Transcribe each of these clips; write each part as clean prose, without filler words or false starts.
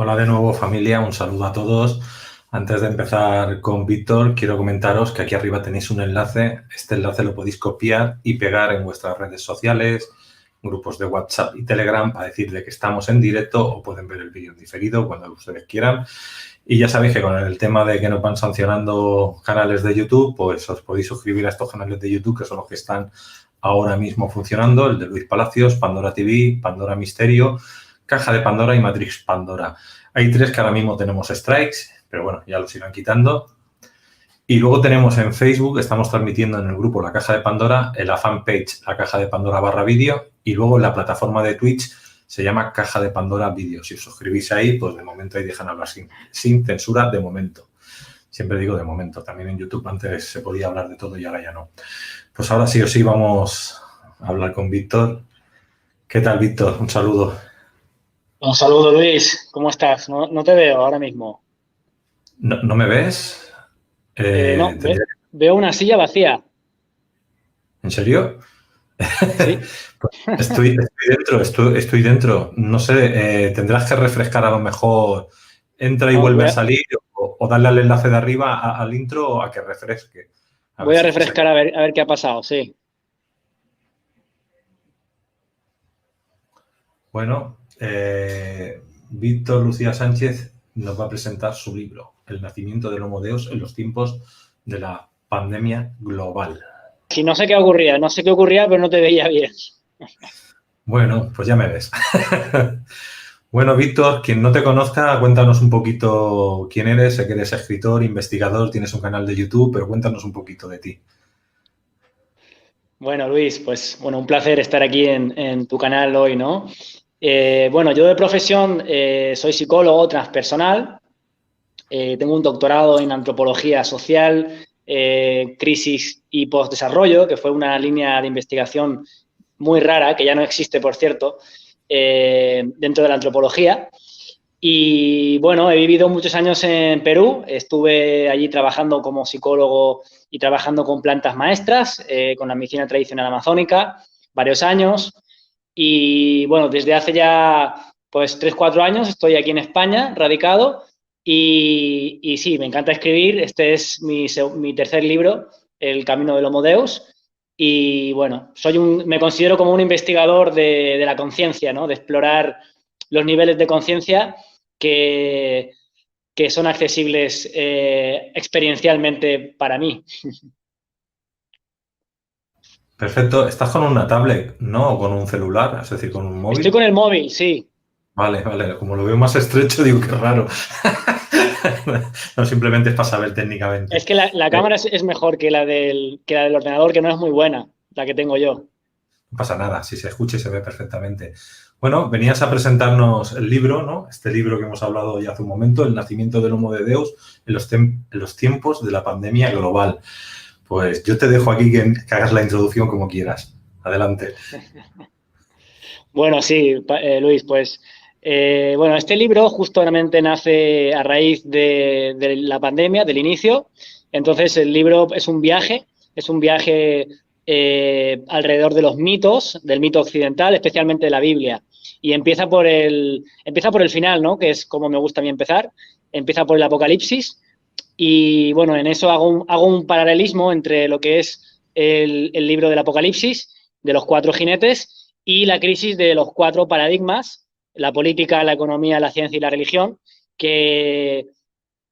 Hola de nuevo familia, un saludo a todos. Antes de empezar con Víctor, quiero comentaros que aquí arriba tenéis un enlace. Este enlace lo podéis copiar y pegar en vuestras redes sociales, grupos de WhatsApp y Telegram para decir de que estamos en directo o pueden ver el vídeo en diferido cuando ustedes quieran. Y ya sabéis que con el tema de que nos van sancionando canales de YouTube, pues os podéis suscribir a estos canales de YouTube que son los que están ahora mismo funcionando, el de Luis Palacios, Pandora TV, Pandora Misterio, Caja de Pandora y Matrix Pandora. Hay 3 que ahora mismo tenemos strikes, pero bueno, ya los irán quitando. Y luego tenemos en Facebook, estamos transmitiendo en el grupo La Caja de Pandora, en la fanpage La Caja de Pandora /vídeo, y luego en la plataforma de Twitch se llama Caja de Pandora Vídeo. Si os suscribís ahí, pues de momento ahí dejan hablar sin censura de momento. Siempre digo de momento. También en YouTube antes se podía hablar de todo y ahora ya no. Pues ahora sí o sí vamos a hablar con Víctor. ¿Qué tal, Víctor? Un saludo. Un saludo, Luis. ¿Cómo estás? No te veo ahora mismo. ¿No me ves? No, Tendría... veo una silla vacía. ¿En serio? Sí. Pues estoy dentro. No sé, tendrás que refrescar a lo mejor, entra y No, vuelve a salir o darle al enlace de arriba al intro a que refresque. A ver voy a si te saca. refrescar a ver qué ha pasado, sí. Bueno, Víctor Lucía Sánchez nos va a presentar su libro, El nacimiento del Homo Deus en los tiempos de la pandemia global. Sí, no sé qué ocurría, pero no te veía bien. Bueno, pues ya me ves. Bueno, Víctor, quien no te conozca, cuéntanos un poquito quién eres. Sé que eres escritor, investigador, tienes un canal de YouTube, pero cuéntanos un poquito de ti. Bueno, Luis, pues bueno, un placer estar aquí en tu canal hoy, ¿no? Bueno, yo de profesión soy psicólogo transpersonal. Tengo un doctorado en antropología social, crisis y postdesarrollo, que fue una línea de investigación muy rara, que ya no existe, por cierto, dentro de la antropología. Y bueno, he vivido muchos años en Perú, estuve allí trabajando como psicólogo y trabajando con plantas maestras, con la medicina tradicional amazónica, varios años. Y bueno, desde hace ya pues 3, 4 años estoy aquí en España, radicado, y sí, me encanta escribir. Este es mi tercer libro, El Camino del Homo Deus. Y bueno, me considero como un investigador de la conciencia, ¿no? De explorar los niveles de conciencia que, que son accesibles experiencialmente para mí. Perfecto. ¿Estás con una tablet, no? ¿O con un celular? Es decir, con un Estoy móvil. con el móvil, sí. Vale, vale. Como lo veo más estrecho, digo, qué raro. No, simplemente es para saber técnicamente. Es que la cámara es mejor que la del ordenador, que no es muy buena, la que tengo yo. No pasa nada, si se escucha y se ve perfectamente. Bueno, venías a presentarnos el libro, ¿no? Este libro que hemos hablado ya hace un momento, El nacimiento del Homo de Deus en los tiempos de la pandemia global. Pues yo te dejo aquí que hagas la introducción como quieras. Adelante. Bueno, sí, Luis, pues bueno, este libro justamente nace a raíz de la pandemia, del inicio. Entonces, el libro es un viaje alrededor de los mitos, del mito occidental, especialmente de la Biblia. Y empieza por el final, ¿no? Que es como me gusta a mí empezar. Empieza por el Apocalipsis. Y bueno, en eso hago un paralelismo entre lo que es el libro del Apocalipsis, de los 4 jinetes, y la crisis de los 4 paradigmas, la política, la economía, la ciencia y la religión, que,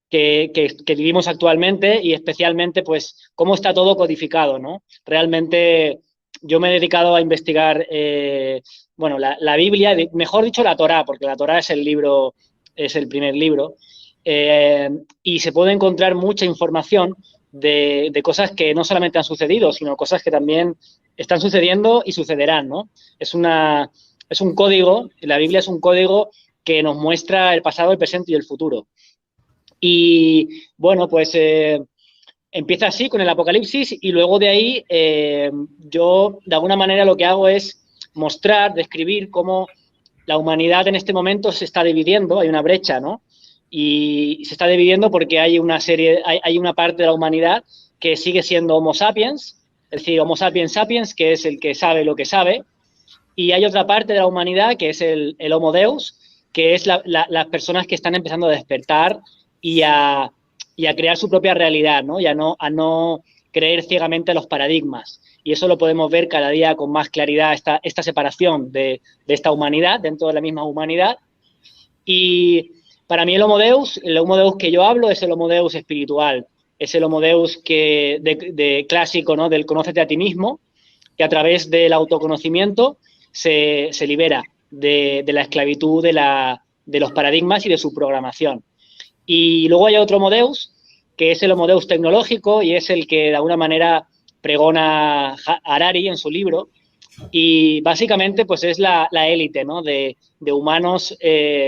que vivimos actualmente, y especialmente, pues, cómo está todo codificado, ¿no? Realmente yo me he dedicado a investigar, bueno, la Biblia, mejor dicho, la Torá, porque la Torá es es el primer libro, eh, y se puede encontrar mucha información de cosas que no solamente han sucedido, sino cosas que también están sucediendo y sucederán, ¿no? Es un código, la Biblia es un código que nos muestra el pasado, el presente y el futuro. Y bueno, pues empieza así con el Apocalipsis, y luego de ahí yo de alguna manera lo que hago es mostrar, describir cómo la humanidad en este momento se está dividiendo, hay una brecha, ¿no? Y se está dividiendo porque hay hay una parte de la humanidad que sigue siendo Homo sapiens, es decir, Homo sapiens sapiens, que es el que sabe lo que sabe, y hay otra parte de la humanidad que es el Homo Deus, que es las personas que están empezando a despertar y a crear su propia realidad, ¿no? Y a no creer ciegamente a los paradigmas. Y eso lo podemos ver cada día con más claridad, esta separación de esta humanidad, dentro de la misma humanidad. Y para mí el Homo Deus que yo hablo es el Homo Deus espiritual, es el Homo Deus de clásico, ¿no? Del conócete a ti mismo, que a través del autoconocimiento se libera de la esclavitud de los paradigmas y de su programación. Y luego hay otro Homo Deus, que es el Homo Deus tecnológico y es el que de alguna manera pregona Harari en su libro. Y básicamente pues es la élite, ¿no? de humanos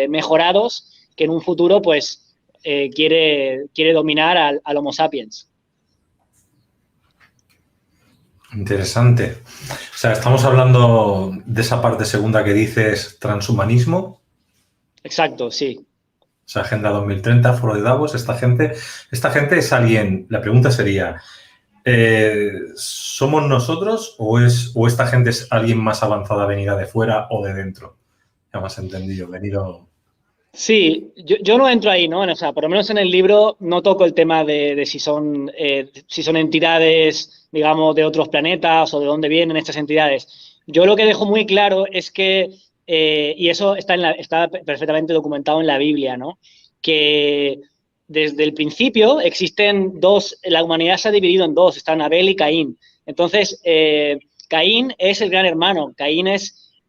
mejorados que en un futuro pues quiere dominar al Homo sapiens. Interesante. O sea, estamos hablando de esa parte segunda que dices transhumanismo. Exacto, sí. O sea, Agenda 2030, Foro de Davos, esta gente es alguien, la pregunta sería, ¿somos nosotros o esta gente es alguien más avanzada venida de fuera o de dentro? Ya me has entendido, venido... Sí, yo no entro ahí, ¿no? O sea, por lo menos en el libro no toco el tema de si son entidades, digamos, de otros planetas o de dónde vienen estas entidades. Yo lo que dejo muy claro es que, y eso está perfectamente documentado en la Biblia, ¿no? Que desde el principio existen la humanidad se ha dividido en dos, están Abel y Caín. Entonces, Caín es el gran hermano,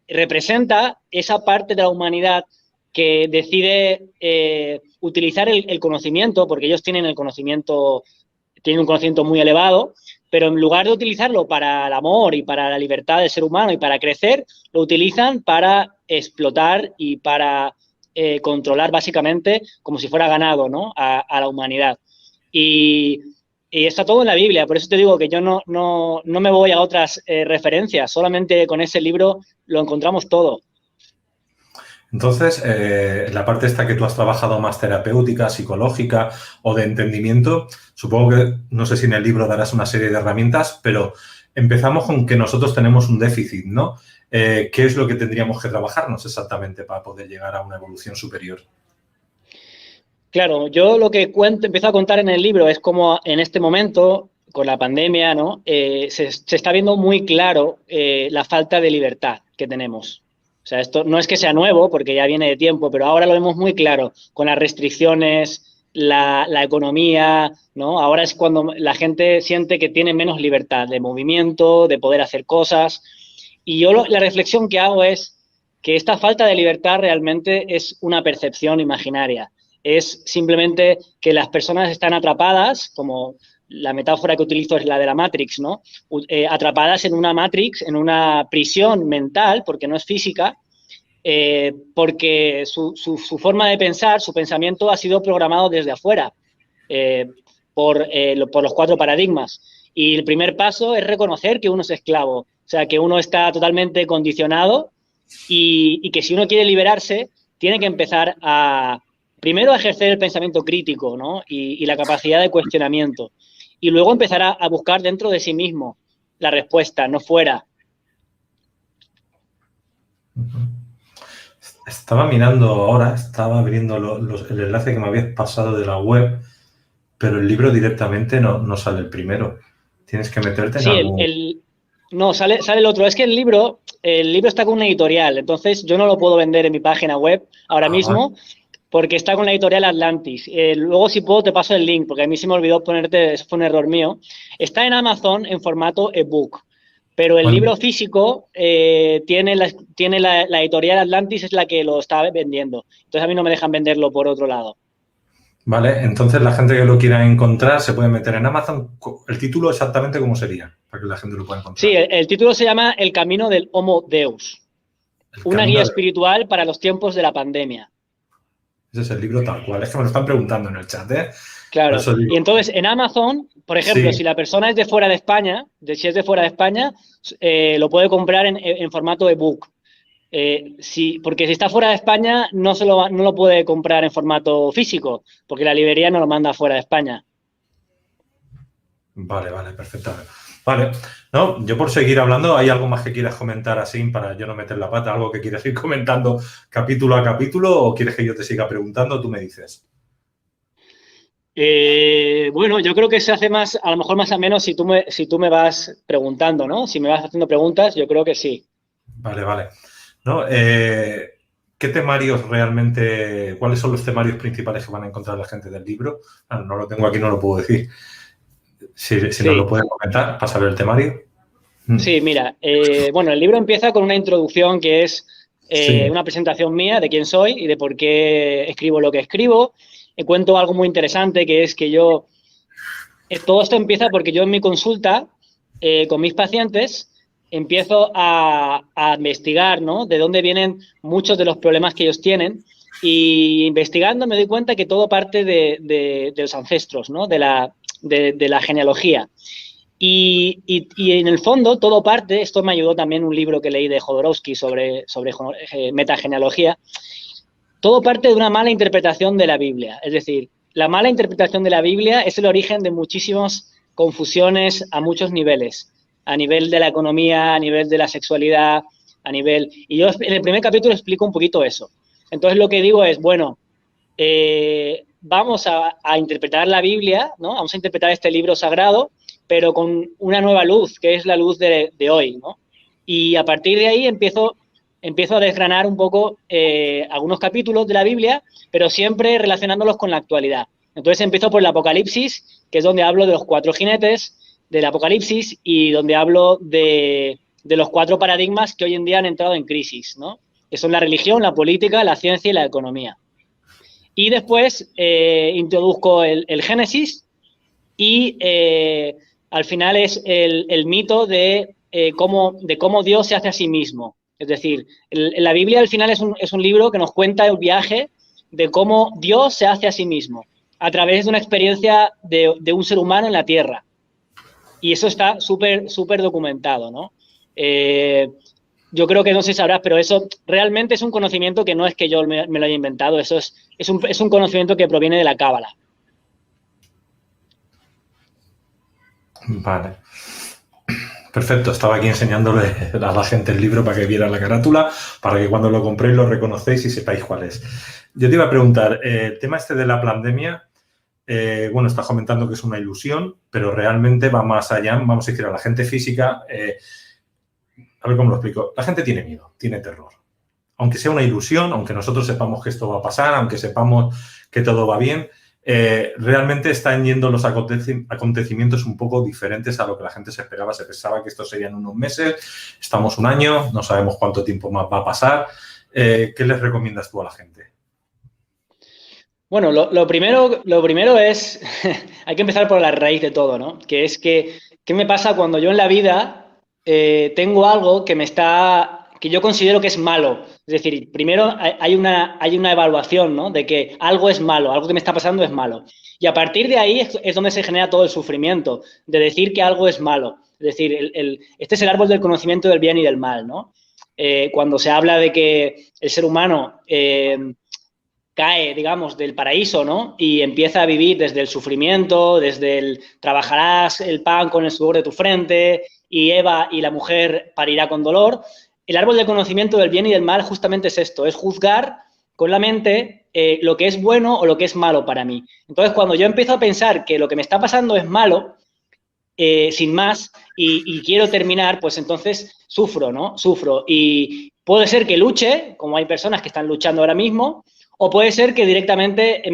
representa esa parte de la humanidad que decide utilizar el conocimiento, porque ellos tienen un conocimiento muy elevado, pero en lugar de utilizarlo para el amor y para la libertad del ser humano y para crecer, lo utilizan para explotar y para controlar básicamente como si fuera ganado, ¿no? a la humanidad. Y está todo en la Biblia, por eso te digo que yo no me voy a otras referencias, solamente con ese libro lo encontramos todo. Entonces, la parte esta que tú has trabajado más terapéutica, psicológica o de entendimiento, supongo que, no sé si en el libro darás una serie de herramientas, pero empezamos con que nosotros tenemos un déficit, ¿no? ¿Qué es lo que tendríamos que trabajarnos exactamente para poder llegar a una evolución superior? Claro, yo lo que empiezo a contar en el libro es cómo en este momento, con la pandemia, ¿no? Se está viendo muy claro la falta de libertad que tenemos. O sea, esto no es que sea nuevo, porque ya viene de tiempo, pero ahora lo vemos muy claro, con las restricciones, la economía, ¿no? Ahora es cuando la gente siente que tiene menos libertad de movimiento, de poder hacer cosas. Y yo la reflexión que hago es que esta falta de libertad realmente es una percepción imaginaria. Es simplemente que las personas están atrapadas, como la metáfora que utilizo es la de la Matrix, ¿no? Atrapadas en una Matrix, en una prisión mental, porque no es física, porque su forma de pensar, su pensamiento ha sido programado desde afuera por los 4 paradigmas. Y el primer paso es reconocer que uno es esclavo, o sea, que uno está totalmente condicionado y que si uno quiere liberarse, tiene que empezar primero a ejercer el pensamiento crítico, ¿no? y la capacidad de cuestionamiento. Y luego empezar a buscar dentro de sí mismo la respuesta, no fuera. Estaba mirando ahora, estaba abriendo el enlace que me habías pasado de la web, pero el libro directamente no sale el primero. Tienes que meterte en algún... No, sale el otro. Es que el libro está con una editorial, entonces yo no lo puedo vender en mi página web ahora mismo porque está con la editorial Atlantis. Luego, si puedo, te paso el link, porque a mí se me olvidó ponerte, eso fue un error mío. Está en Amazon en formato ebook, pero el libro físico tiene la editorial Atlantis, es la que lo está vendiendo. Entonces a mí no me dejan venderlo por otro lado. Vale, entonces la gente que lo quiera encontrar se puede meter en Amazon. ¿El título exactamente cómo sería? Para que la gente lo pueda encontrar. Sí, el título se llama El camino del Homo Deus. Una guía espiritual para los tiempos de la pandemia. Ese es el libro tal cual. Es que me lo están preguntando en el chat, ¿eh? Claro. Y entonces en Amazon, por ejemplo, si la persona es de fuera de España, lo puede comprar en formato ebook. Porque si está fuera de España no lo puede comprar en formato físico, porque la librería no lo manda fuera de España. Vale, perfecto. Vale. No, yo por seguir hablando, ¿hay algo más que quieras comentar así para yo no meter la pata? ¿Algo que quieras ir comentando capítulo a capítulo o quieres que yo te siga preguntando? Tú me dices. Bueno, yo creo que se hace más, a lo mejor más o menos si tú me vas preguntando, ¿no? Si me vas haciendo preguntas, yo creo que sí. Vale, vale. ¿No? ¿Qué temarios realmente, cuáles son los temarios principales que van a encontrar la gente del libro? Ah, no lo tengo aquí, no lo puedo decir. Si nos lo Sí, puedes comentar para saber el temario. sí, mira, bueno, el libro empieza con una introducción que es Sí, una presentación mía de quién soy y de por qué escribo lo que escribo. Cuento algo muy interesante que es que yo todo esto empieza porque yo en mi consulta con mis pacientes empiezo a investigar, ¿no? De dónde vienen muchos de los problemas que ellos tienen y investigando me doy cuenta que todo parte de los ancestros, ¿no? De la genealogía. Y en el fondo todo parte, esto me ayudó también un libro que leí de Jodorowsky sobre metagenealogía, todo parte de una mala interpretación de la Biblia. Es decir, la mala interpretación de la Biblia es el origen de muchísimas confusiones a muchos niveles. A nivel de la economía, a nivel de la sexualidad, a nivel... Y yo en el primer capítulo explico un poquito eso. Entonces lo que digo es, bueno, vamos a interpretar la Biblia, ¿no? Vamos a interpretar este libro sagrado, pero con una nueva luz, que es la luz de hoy, ¿no? Y a partir de ahí empiezo a desgranar un poco algunos capítulos de la Biblia, pero siempre relacionándolos con la actualidad. Entonces empiezo por el Apocalipsis, que es donde hablo de los cuatro jinetes del Apocalipsis y donde hablo de los cuatro paradigmas que hoy en día han entrado en crisis, ¿no? Que son la religión, la política, la ciencia y la economía. Y después introduzco el Génesis y al final es el mito de cómo Dios se hace a sí mismo. Es decir, la Biblia al final es un libro que nos cuenta el viaje de cómo Dios se hace a sí mismo a través de una experiencia de un ser humano en la Tierra. Y eso está súper, súper documentado, ¿no? Yo creo que no sé si sabrás, pero eso realmente es un conocimiento que no es que yo me lo haya inventado, eso es un conocimiento que proviene de la Cábala. vale. Perfecto, estaba aquí enseñándole a la gente el libro para que viera la carátula, para que cuando lo compréis lo reconocéis y sepáis cuál es. Yo te iba a preguntar, el tema este de la pandemia, bueno, estás comentando que es una ilusión, pero realmente va más allá, vamos a decir, a la gente física, a ver cómo lo explico, la gente tiene miedo, tiene terror. Aunque sea una ilusión, aunque nosotros sepamos que esto va a pasar, aunque sepamos que todo va bien, realmente están yendo los acontecimientos un poco diferentes a lo que la gente se esperaba. Se pensaba que esto serían unos meses, estamos un año, no sabemos cuánto tiempo más va a pasar. ¿Qué les recomiendas tú a la gente? Bueno, lo primero es, hay que empezar por la raíz de todo, ¿no? Que es que, ¿qué me pasa cuando yo en la vida tengo algo que yo considero que es malo? Es decir, primero hay una evaluación, ¿no? De que algo es malo, algo que me está pasando es malo. Y a partir de ahí es donde se genera todo el sufrimiento, de decir que algo es malo. Es decir, este es el árbol del conocimiento del bien y del mal, ¿no? Cuando se habla de que el ser humano cae, digamos, del paraíso, ¿no? Y empieza a vivir desde el sufrimiento, desde el trabajarás el pan con el sudor de tu frente y Eva y la mujer parirá con dolor. El árbol del conocimiento del bien y del mal justamente es esto, es juzgar con la mente lo que es bueno o lo que es malo para mí. Entonces, cuando yo empiezo a pensar que lo que me está pasando es malo, sin más, y quiero terminar, pues entonces sufro, ¿no? Sufro. Y puede ser que luche, como hay personas que están luchando ahora mismo, o puede ser que directamente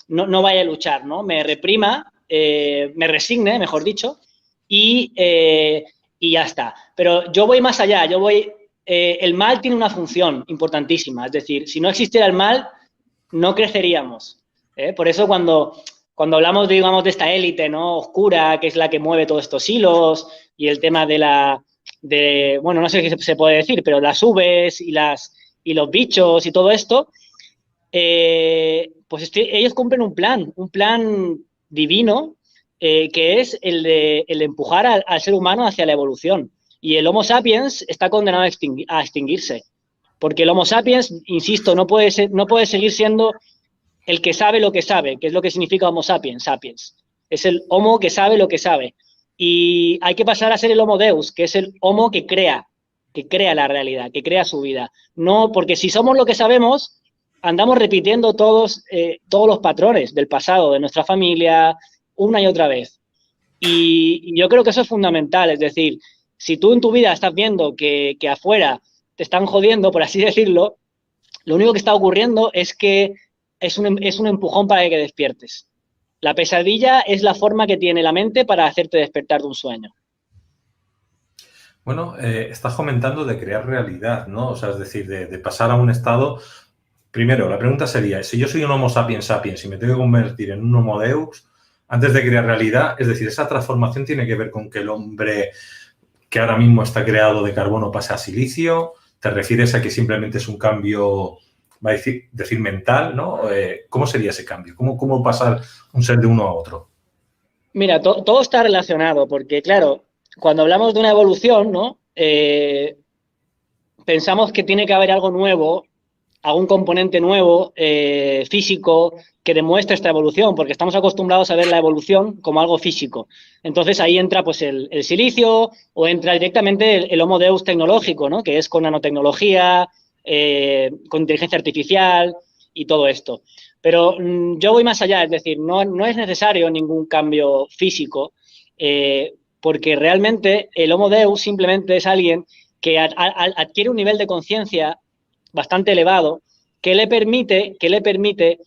no vaya a luchar, ¿no? Me reprima, me resigne, mejor dicho, y, eh, y ya está. Pero yo voy más allá, el mal tiene una función importantísima, es decir, si no existiera el mal, no creceríamos. Por eso cuando hablamos, digamos, de esta élite, ¿no? Oscura, que es la que mueve todos estos hilos, y el tema bueno, no sé qué se puede decir, pero las uves y los bichos y todo esto, pues ellos cumplen un plan divino, que es el de empujar al ser humano hacia la evolución. Y el Homo sapiens está condenado a extinguirse. Porque el Homo sapiens, insisto, no puede seguir siendo el que sabe lo que sabe, que es lo que significa Homo sapiens, sapiens. Es el Homo que sabe lo que sabe. Y hay que pasar a ser el Homo Deus, que es el Homo que crea la realidad, que crea su vida. No, porque si somos lo que sabemos, andamos repitiendo todos los patrones del pasado, de nuestra familia, una y otra vez. Y yo creo que eso es fundamental, es decir, si tú en tu vida estás viendo que afuera te están jodiendo, por así decirlo, lo único que está ocurriendo es que es un empujón para que despiertes. La pesadilla es la forma que tiene la mente para hacerte despertar de un sueño. Bueno, estás comentando de crear realidad, ¿no? O sea, es decir, de pasar a un estado. Primero, la pregunta sería, si yo soy un Homo sapiens sapiens y me tengo que convertir en un Homo Deus, antes de crear realidad, es decir, esa transformación tiene que ver con que el hombre que ahora mismo está creado de carbono pase a silicio. ¿Te refieres a que simplemente es un cambio, va a decir mental, ¿no? ¿Cómo sería ese cambio? ¿Cómo pasar un ser de uno a otro? Mira, todo está relacionado, porque claro, cuando hablamos de una evolución, ¿no? Pensamos que tiene que haber algo nuevo, algún componente nuevo, físico, que demuestre esta evolución, porque estamos acostumbrados a ver la evolución como algo físico. Entonces ahí entra pues el silicio o entra directamente el Homo Deus tecnológico, ¿no? Que es con nanotecnología, con inteligencia artificial y todo esto. Pero yo voy más allá, es decir, no es necesario ningún cambio físico, porque realmente el Homo Deus simplemente es alguien que adquiere un nivel de conciencia bastante elevado que le permite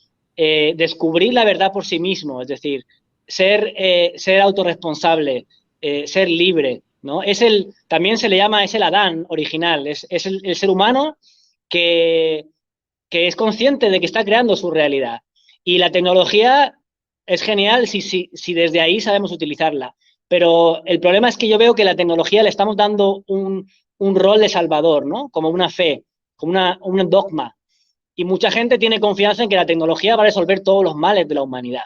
descubrir la verdad por sí mismo, es decir, ser autorresponsable, ser libre, ¿no? También se le llama, es el Adán original, es el ser humano que, que es consciente de que está creando su realidad. Y la tecnología es genial si desde ahí sabemos utilizarla. Pero el problema es que yo veo que la tecnología le estamos dando un rol de salvador, ¿no? Como una fe, como un dogma. Y mucha gente tiene confianza en que la tecnología va a resolver todos los males de la humanidad.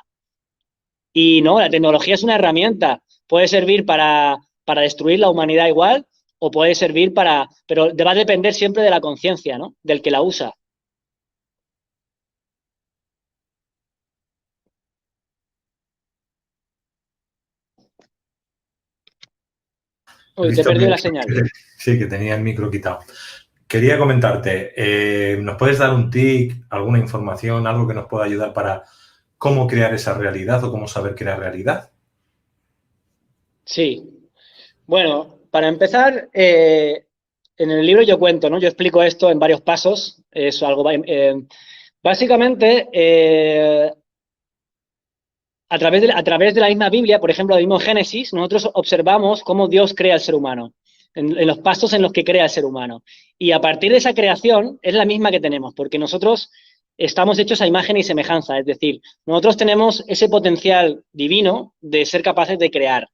Y no, la tecnología es una herramienta. Puede servir para destruir la humanidad igual o puede servir para... Pero va a depender siempre de la conciencia, ¿no? Del que la usa. He Uy, te he visto perdido la señal. sí, que tenía el micro quitado. Quería comentarte, ¿nos puedes dar un tip, alguna información, algo que nos pueda ayudar para cómo crear esa realidad o cómo saber crear realidad? Sí. Bueno, para empezar, en el libro yo cuento, ¿no? Yo explico esto en varios pasos. Es algo, básicamente, a través de la misma Biblia, por ejemplo, el mismo Génesis, nosotros observamos cómo Dios crea al ser humano, en los pasos en los que crea al ser humano. Y a partir de esa creación es la misma que tenemos, porque nosotros estamos hechos a imagen y semejanza, es decir, nosotros tenemos ese potencial divino de ser capaces de crear.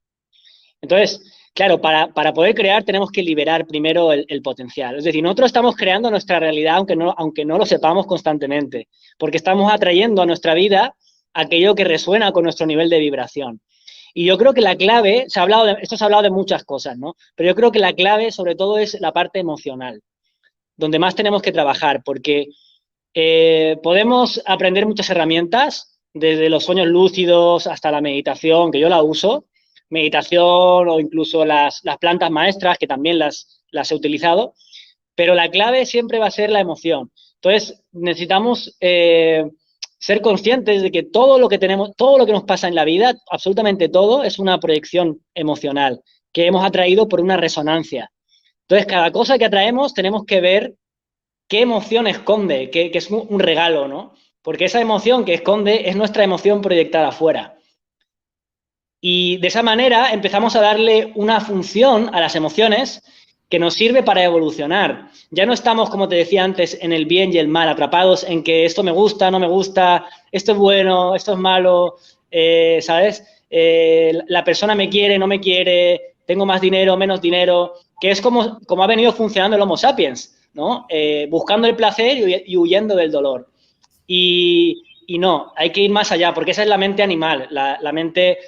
Entonces, claro, para poder crear tenemos que liberar primero el potencial. Es decir, nosotros estamos creando nuestra realidad aunque no lo sepamos constantemente, porque estamos atrayendo a nuestra vida aquello que resuena con nuestro nivel de vibración. Y yo creo que la clave, esto se ha hablado de muchas cosas, ¿no? Pero yo creo que la clave sobre todo es la parte emocional, donde más tenemos que trabajar, porque podemos aprender muchas herramientas, desde los sueños lúcidos hasta la meditación, que yo la uso, meditación o incluso las plantas maestras, que también las he utilizado, pero la clave siempre va a ser la emoción. Entonces, necesitamos ser conscientes de que todo lo que tenemos, todo lo que nos pasa en la vida, absolutamente todo, es una proyección emocional que hemos atraído por una resonancia. Entonces, cada cosa que atraemos tenemos que ver qué emoción esconde, que es un regalo, ¿no? Porque esa emoción que esconde es nuestra emoción proyectada afuera. Y de esa manera empezamos a darle una función a las emociones que nos sirve para evolucionar. Ya no estamos, como te decía antes, en el bien y el mal, atrapados en que esto me gusta, no me gusta, esto es bueno, esto es malo, ¿sabes? La persona me quiere, no me quiere, tengo más dinero, menos dinero, que es como ha venido funcionando el Homo sapiens, ¿no? Buscando el placer y huyendo del dolor. Y no, hay que ir más allá, porque esa es la mente animal, la mente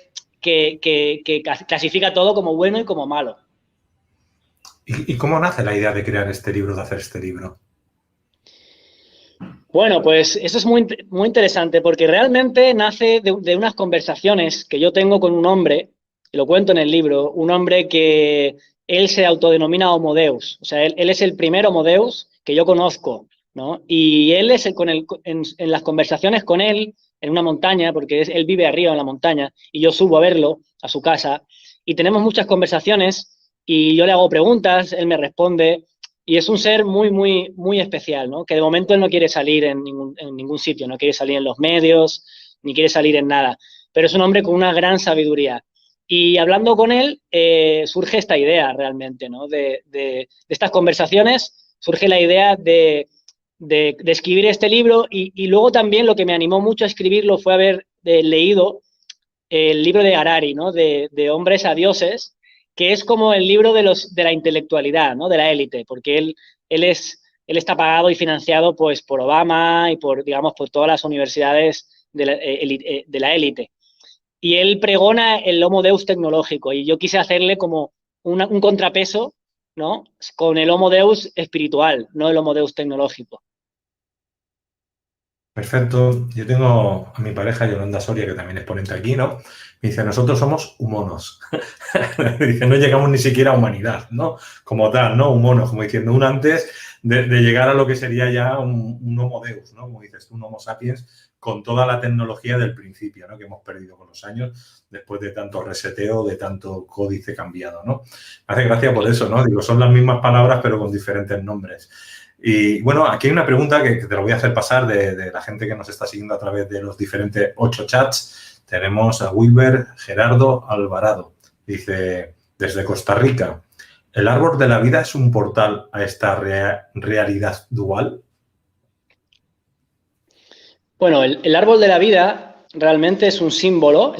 que clasifica todo como bueno y como malo. ¿Y cómo nace la idea de crear este libro, de hacer este libro? Bueno, pues eso es muy interesante porque realmente nace de unas conversaciones que yo tengo con un hombre lo cuento en el libro, un hombre que él se autodenomina Homo Deus, o sea, él es el primer Homo Deus que yo conozco, ¿no? Y él es en las conversaciones con él, en una montaña, porque él vive arriba en la montaña, y yo subo a verlo, a su casa, y tenemos muchas conversaciones, y yo le hago preguntas, él me responde, y es un ser muy, muy, muy especial, ¿no? Que de momento él no quiere salir en ningún sitio, no quiere salir en los medios, ni quiere salir en nada, pero es un hombre con una gran sabiduría. Y hablando con él, surge esta idea realmente, ¿no? De estas conversaciones surge la idea de escribir este libro y luego también lo que me animó mucho a escribirlo fue haber leído el libro de Harari, ¿no? De Hombres a Dioses, que es como el libro de la intelectualidad, ¿no? De la élite, porque él está pagado y financiado pues, por Obama y por, digamos, por todas las universidades de la élite. Y él pregona el Homo Deus tecnológico y yo quise hacerle como un contrapeso, ¿no? Con el Homo Deus espiritual, no el Homo Deus tecnológico. Perfecto. Yo tengo a mi pareja, Yolanda Soria, que también es ponente aquí, ¿no? Me dice, nosotros somos humanos. Dice, no llegamos ni siquiera a humanidad, ¿no? Como tal, ¿no? Humanos, como diciendo, un antes de llegar a lo que sería ya un Homo Deus, ¿no? Como dices tú, un Homo sapiens con toda la tecnología del principio, ¿no? Que hemos perdido con los años después de tanto reseteo, de tanto códice cambiado, ¿no? Me hace gracia por eso, ¿no? Digo, son las mismas palabras pero con diferentes nombres. Y bueno, aquí hay una pregunta que te lo voy a hacer pasar de la gente que nos está siguiendo a través de los diferentes 8 chats. Tenemos a Wilber Gerardo Alvarado. Dice, desde Costa Rica, ¿el árbol de la vida es un portal a esta realidad dual? Bueno, el árbol de la vida realmente es un símbolo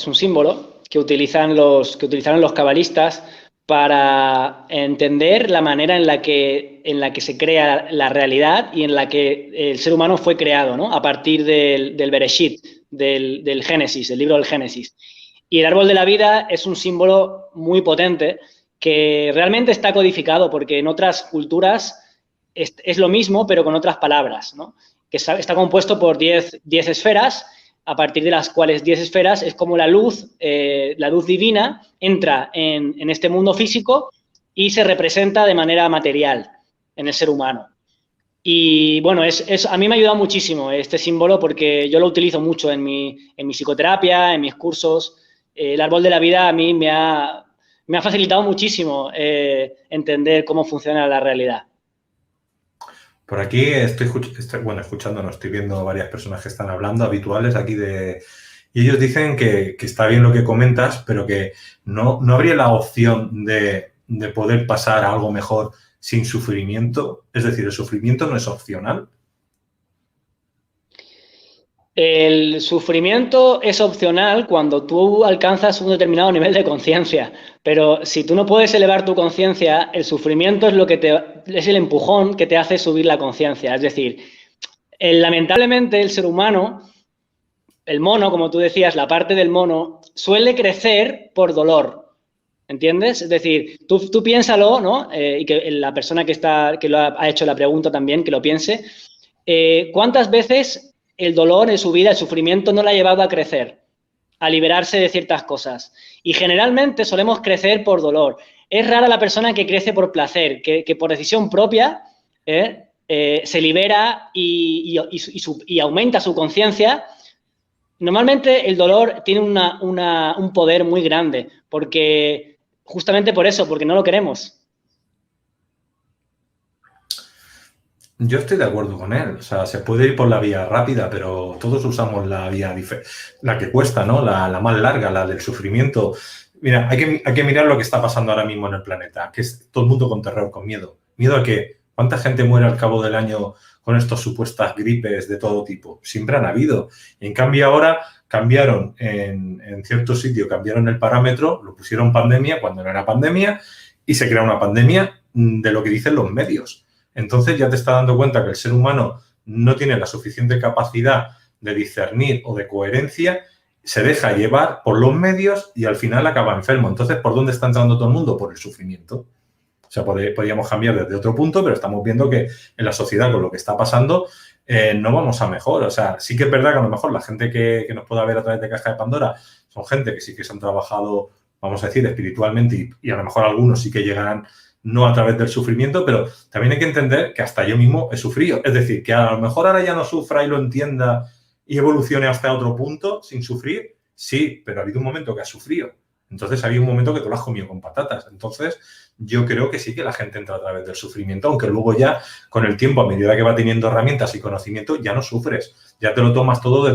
que utilizaron los cabalistas para entender la manera en la que se crea la realidad y en la que el ser humano fue creado, ¿no? A partir del Bereshit, del Génesis, del libro del Génesis. Y el árbol de la vida es un símbolo muy potente que realmente está codificado porque en otras culturas es lo mismo, pero con otras palabras, ¿no? Que está compuesto por 10 esferas, a partir de las cuales 10 esferas es como la luz divina entra en este mundo físico y se representa de manera material en el ser humano. Y bueno, a mí me ha ayudado muchísimo este símbolo porque yo lo utilizo mucho en mi psicoterapia, en mis cursos. El árbol de la vida a mí me ha facilitado muchísimo entender cómo funciona la realidad. Por aquí estoy escuchando, no estoy viendo varias personas que están hablando, habituales aquí y ellos dicen que está bien lo que comentas, pero que no habría la opción de poder pasar a algo mejor sin sufrimiento. Es decir, ¿el sufrimiento no es opcional? El sufrimiento es opcional cuando tú alcanzas un determinado nivel de conciencia, pero si tú no puedes elevar tu conciencia, el sufrimiento es el empujón que te hace subir la conciencia. Es decir, lamentablemente el ser humano, el mono, como tú decías, la parte del mono, suele crecer por dolor. ¿Entiendes? Es decir, tú piénsalo, ¿no? Y que la persona que lo ha hecho la pregunta también, que lo piense. ¿Cuántas veces el dolor en su vida, el sufrimiento, no la ha llevado a crecer, a liberarse de ciertas cosas? Y generalmente solemos crecer por dolor. Es rara la persona que crece por placer, que por decisión propia se libera y aumenta su conciencia. Normalmente el dolor tiene un poder muy grande, porque justamente por eso, porque no lo queremos. Yo estoy de acuerdo con él. O sea, se puede ir por la vía rápida, pero todos usamos la vía, la que cuesta, ¿no? La más larga, la del sufrimiento. Mira, hay que mirar lo que está pasando ahora mismo en el planeta, que es todo el mundo con terror, con miedo. ¿Miedo a qué? ¿Cuánta gente muere al cabo del año con estas supuestas gripes de todo tipo? Siempre han habido. Y en cambio ahora cambiaron en cierto sitio, cambiaron el parámetro, lo pusieron pandemia cuando no era pandemia y se crea una pandemia de lo que dicen los medios. Entonces ya te estás dando cuenta que el ser humano no tiene la suficiente capacidad de discernir o de coherencia, se deja llevar por los medios y al final acaba enfermo. Entonces, ¿por dónde está entrando todo el mundo? Por el sufrimiento. O sea, podríamos cambiar desde otro punto, pero estamos viendo que en la sociedad con lo que está pasando no vamos a mejor. O sea, sí que es verdad que a lo mejor la gente que nos pueda ver a través de Caja de Pandora son gente que sí que se han trabajado vamos a decir, espiritualmente, y a lo mejor algunos sí que llegarán no a través del sufrimiento, pero también hay que entender que hasta yo mismo he sufrido. Es decir, que a lo mejor ahora ya no sufra y lo entienda y evolucione hasta otro punto sin sufrir, sí, pero ha habido un momento que has sufrido. Entonces ha habido un momento que tú lo has comido con patatas. Entonces yo creo que sí que la gente entra a través del sufrimiento, aunque luego ya con el tiempo, a medida que va teniendo herramientas y conocimiento, ya no sufres. Ya te lo tomas todo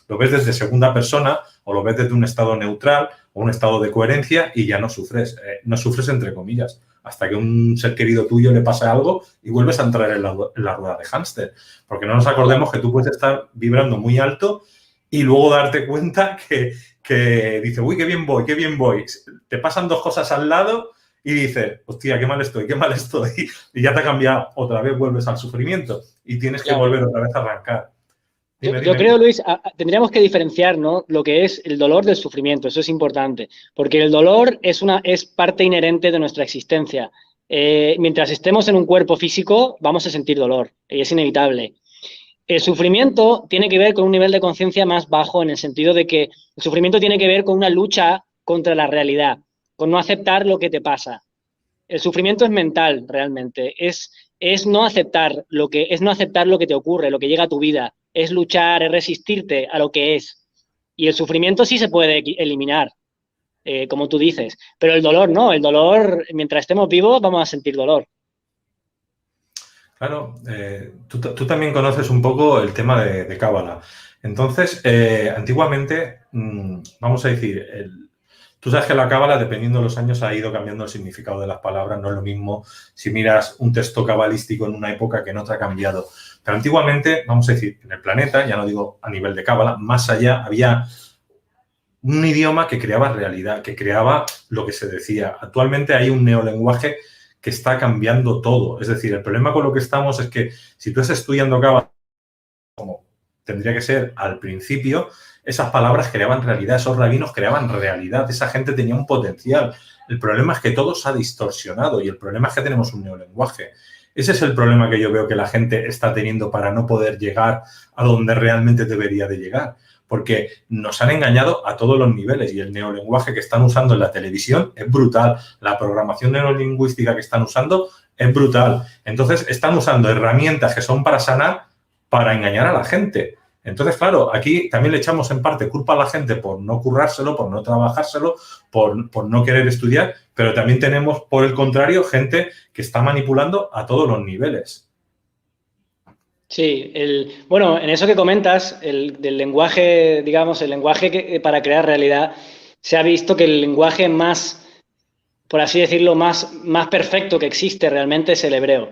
lo ves desde segunda persona o lo ves desde un estado neutral o un estado de coherencia y ya no sufres. No sufres entre comillas. Hasta que a un ser querido tuyo le pase algo y vuelves a entrar en la rueda de hámster. Porque no nos acordemos que tú puedes estar vibrando muy alto y luego darte cuenta que dices, uy, qué bien voy, qué bien voy. Te pasan dos cosas al lado y dices, hostia, qué mal estoy, qué mal estoy. Y ya te ha cambiado, otra vez vuelves al sufrimiento y tienes que volver otra vez a arrancar. Yo creo, Luis, tendríamos que diferenciar, ¿no?, lo que es el dolor del sufrimiento. Eso es importante, porque el dolor es parte inherente de nuestra existencia. Mientras estemos en un cuerpo físico, vamos a sentir dolor, y es inevitable. El sufrimiento tiene que ver con un nivel de conciencia más bajo, en el sentido de que el sufrimiento tiene que ver con una lucha contra la realidad, con no aceptar lo que te pasa. El sufrimiento es mental, realmente. Es no aceptar lo que te ocurre, lo que llega a tu vida. Es luchar, es resistirte a lo que es. Y el sufrimiento sí se puede eliminar, como tú dices. Pero el dolor no. El dolor, mientras estemos vivos, vamos a sentir dolor. Claro, tú también conoces un poco el tema de Cábala. Entonces, antiguamente, vamos a decir, tú sabes que la Cábala, dependiendo de los años, ha ido cambiando el significado de las palabras. No es lo mismo si miras un texto cabalístico en una época que en otra ha cambiado. Pero antiguamente, vamos a decir, en el planeta, ya no digo a nivel de Cábala, más allá había un idioma que creaba realidad, que creaba lo que se decía. Actualmente hay un neolenguaje que está cambiando todo. Es decir, el problema con lo que estamos es que si tú estás estudiando Cábala, como tendría que ser al principio, esas palabras creaban realidad, esos rabinos creaban realidad, esa gente tenía un potencial. El problema es que todo se ha distorsionado y el problema es que tenemos un neolenguaje. Ese es el problema que yo veo que la gente está teniendo para no poder llegar a donde realmente debería de llegar. Porque nos han engañado a todos los niveles y el neolenguaje que están usando en la televisión es brutal. La programación neurolingüística que están usando es brutal. Entonces, están usando herramientas que son para sanar, para engañar a la gente. Entonces, claro, aquí también le echamos en parte culpa a la gente por no currárselo, por no trabajárselo, por no querer estudiar, pero también tenemos, por el contrario, gente que está manipulando a todos los niveles. Sí, bueno, en eso que comentas, del lenguaje, digamos, el lenguaje para crear realidad, se ha visto que el lenguaje más, por así decirlo, más perfecto que existe realmente es el hebreo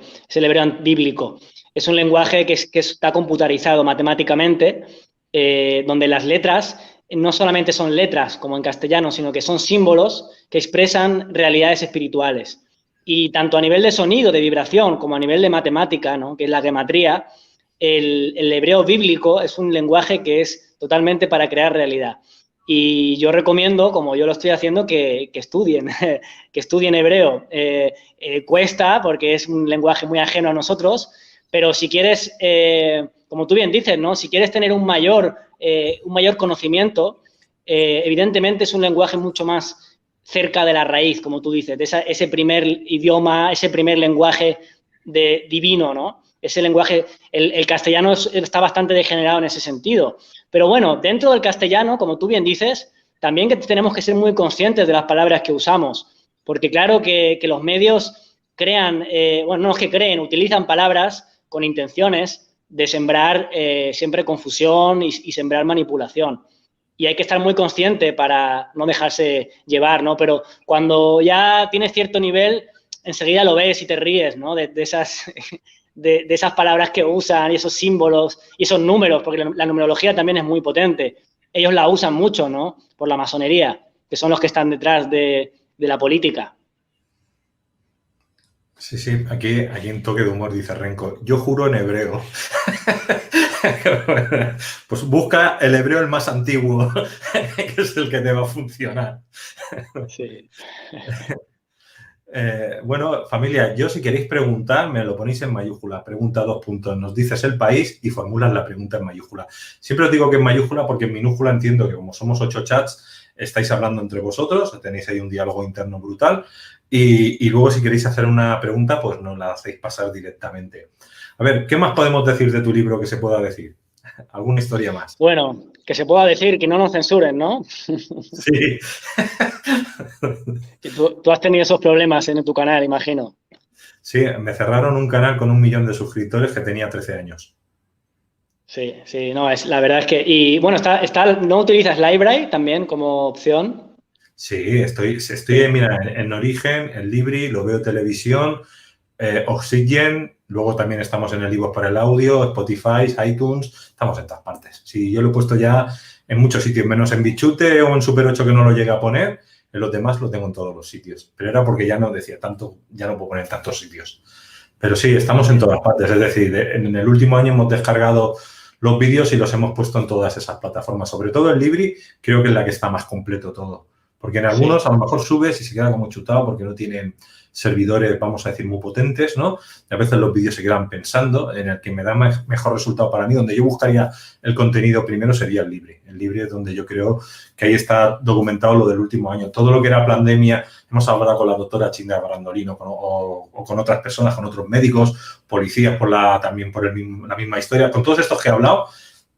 bíblico. Es un lenguaje que está computarizado matemáticamente, donde las letras no solamente son letras, como en castellano, sino que son símbolos que expresan realidades espirituales. Y tanto a nivel de sonido, de vibración, como a nivel de matemática, ¿no?, que es la gematría, el hebreo bíblico es un lenguaje que es totalmente para crear realidad. Y yo recomiendo, como yo lo estoy haciendo, que estudien, que estudien hebreo. Cuesta porque es un lenguaje muy ajeno a nosotros, pero si quieres, como tú bien dices, ¿no?, si quieres tener un mayor conocimiento, evidentemente es un lenguaje mucho más cerca de la raíz, como tú dices, de ese primer idioma, ese primer lenguaje divino, ¿no? Ese lenguaje, el castellano está bastante degenerado en ese sentido. Pero bueno, dentro del castellano, como tú bien dices, también que tenemos que ser muy conscientes de las palabras que usamos. Porque claro que los medios crean, bueno, no es que creen, utilizan palabras con intenciones de sembrar siempre confusión y sembrar manipulación. Y hay que estar muy consciente para no dejarse llevar, ¿no? Pero cuando ya tienes cierto nivel, enseguida lo ves y te ríes, ¿no?, de esas palabras que usan y esos símbolos y esos números, porque la numerología también es muy potente. Ellos la usan mucho, ¿no?, por la masonería, que son los que están detrás de la política. Sí, sí, aquí en Toque de Humor dice Renko, yo juro en hebreo. Pues busca el hebreo el más antiguo, que es el que te va a funcionar. Sí. Bueno, familia, yo si queréis preguntar, me lo ponéis en mayúscula. Pregunta 2 puntos. Nos dices el país y formulas la pregunta en mayúscula. Siempre os digo que en mayúscula porque en minúscula entiendo que como somos 8 chats, estáis hablando entre vosotros, tenéis ahí un diálogo interno brutal y luego si queréis hacer una pregunta, pues nos la hacéis pasar directamente. A ver, ¿qué más podemos decir de tu libro que se pueda decir? ¿Alguna historia más? Bueno, que se pueda decir, que no nos censuren, ¿no? Sí. Tú has tenido esos problemas en tu canal, imagino. Sí, me cerraron un canal con 1 millón de suscriptores que tenía 13 años. Sí, sí, no, la verdad es que... Y bueno, ¿no utilizas Library también como opción? Sí, estoy mira, en Origen, en Libri, lo veo televisión, Oxygen, luego también estamos en el iVoox para el audio, Spotify, iTunes, estamos en todas partes. Sí, yo lo he puesto ya en muchos sitios, menos en Bichute o en Super 8 que no lo llegué a poner, en los demás lo tengo en todos los sitios. Pero era porque ya no decía tanto, ya no puedo poner en tantos sitios. Pero sí, estamos en todas partes, es decir, en el último año hemos descargado los vídeos y los hemos puesto en todas esas plataformas, sobre todo en Libri, creo que es la que está más completo todo. Porque en algunos a lo mejor subes y se queda como chutado porque no tienen servidores, vamos a decir, muy potentes, ¿no? Y a veces los vídeos se quedan pensando en el que me da mejor resultado para mí. Donde yo buscaría el contenido primero sería el Libri. El Libri es donde yo creo que ahí está documentado lo del último año. Todo lo que era pandemia, hemos hablado con la doctora Chinda Brandolino o con otras personas, con otros médicos, policías también por la misma historia. Con todos estos que he hablado,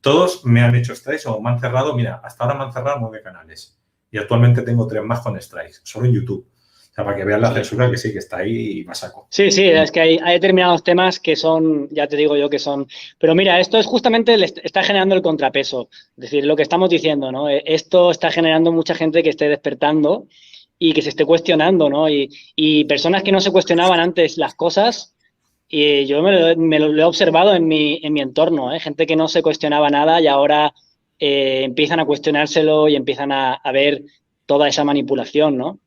todos me han hecho strikes o me han cerrado. Mira, hasta ahora me han cerrado 9 canales. Y actualmente tengo 3 más con strikes, solo en YouTube. O sea, para que vean la censura que sí, que está ahí y masaco. Sí, sí, es que hay determinados temas que son, ya te digo yo que son... Pero mira, esto es justamente, está generando el contrapeso. Es decir, lo que estamos diciendo, ¿no? Esto está generando mucha gente que esté despertando y que se esté cuestionando, ¿no? Y personas que no se cuestionaban antes las cosas, y yo me lo he observado en mi entorno, ¿eh? Gente que no se cuestionaba nada y ahora empiezan a cuestionárselo y empiezan a ver toda esa manipulación, ¿no?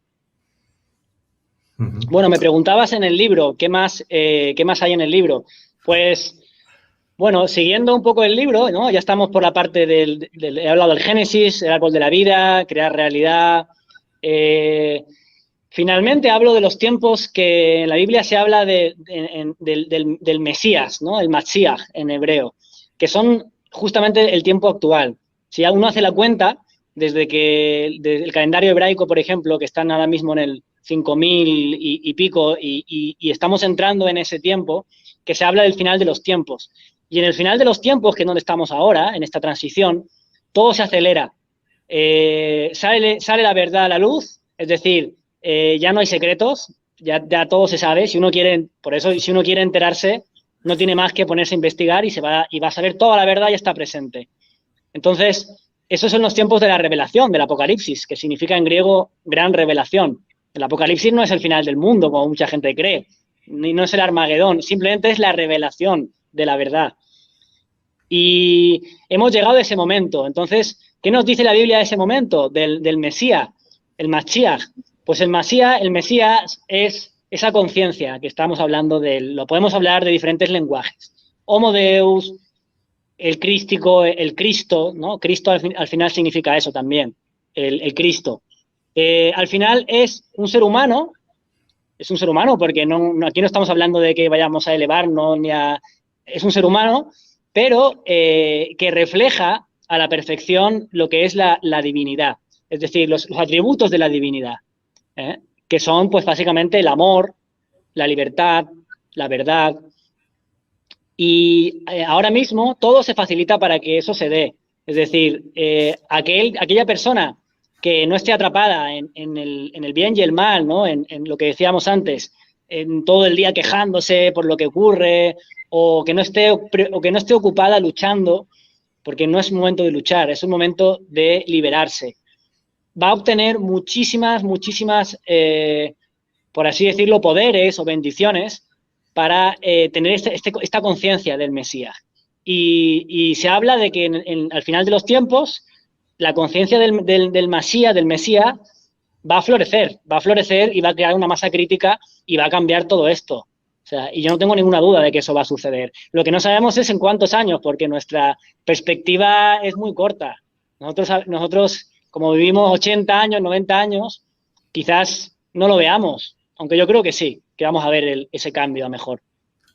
Bueno, me preguntabas en el libro, ¿qué más hay en el libro? Pues, bueno, siguiendo un poco el libro, ¿no? Ya estamos por la parte he hablado del Génesis, el árbol de la vida, crear realidad. Finalmente hablo de los tiempos que en la Biblia se habla del Mesías, ¿no? El Mashiach en hebreo, que son justamente el tiempo actual. Si uno hace la cuenta, desde el calendario hebraico, por ejemplo, que están ahora mismo en el 5000 y pico, y estamos entrando en ese tiempo, que se habla del final de los tiempos. Y en el final de los tiempos, que es donde estamos ahora, en esta transición, todo se acelera. Sale la verdad a la luz, es decir, ya no hay secretos, ya todo se sabe. Por eso, si uno quiere enterarse, no tiene más que ponerse a investigar y va a saber toda la verdad y está presente. Entonces, esos son los tiempos de la revelación, del Apocalipsis, que significa en griego gran revelación. El Apocalipsis no es el final del mundo, como mucha gente cree, ni no es el Armagedón, simplemente es la revelación de la verdad. Y hemos llegado a ese momento. Entonces, ¿qué nos dice la Biblia de ese momento? Del Mesías, el Mashiach. Pues el Mesías es esa conciencia que estamos hablando lo podemos hablar de diferentes lenguajes. Homo Deus, el crístico, el Cristo, ¿no? Cristo al final significa eso también, el Cristo. Al final es un ser humano porque aquí no estamos hablando de que vayamos a elevarnos es un ser humano, pero que refleja a la perfección lo que es la divinidad, es decir, los atributos de la divinidad, que son pues básicamente el amor, la libertad, la verdad. Y ahora mismo todo se facilita para que eso se dé. Es decir, aquella persona que no esté atrapada en el bien y el mal, ¿no? En lo que decíamos antes, en todo el día quejándose por lo que ocurre, o que no esté ocupada luchando, porque no es un momento de luchar, es un momento de liberarse. Va a obtener muchísimas, por así decirlo, poderes o bendiciones para tener esta conciencia del Mesías. Y se habla de que al final de los tiempos, la conciencia del Mesías va a florecer y va a crear una masa crítica y va a cambiar todo esto. O sea, y yo no tengo ninguna duda de que eso va a suceder. Lo que no sabemos es en cuántos años, porque nuestra perspectiva es muy corta. Nosotros como vivimos 80 años, 90 años, quizás no lo veamos, aunque yo creo que sí, que vamos a ver ese cambio a mejor.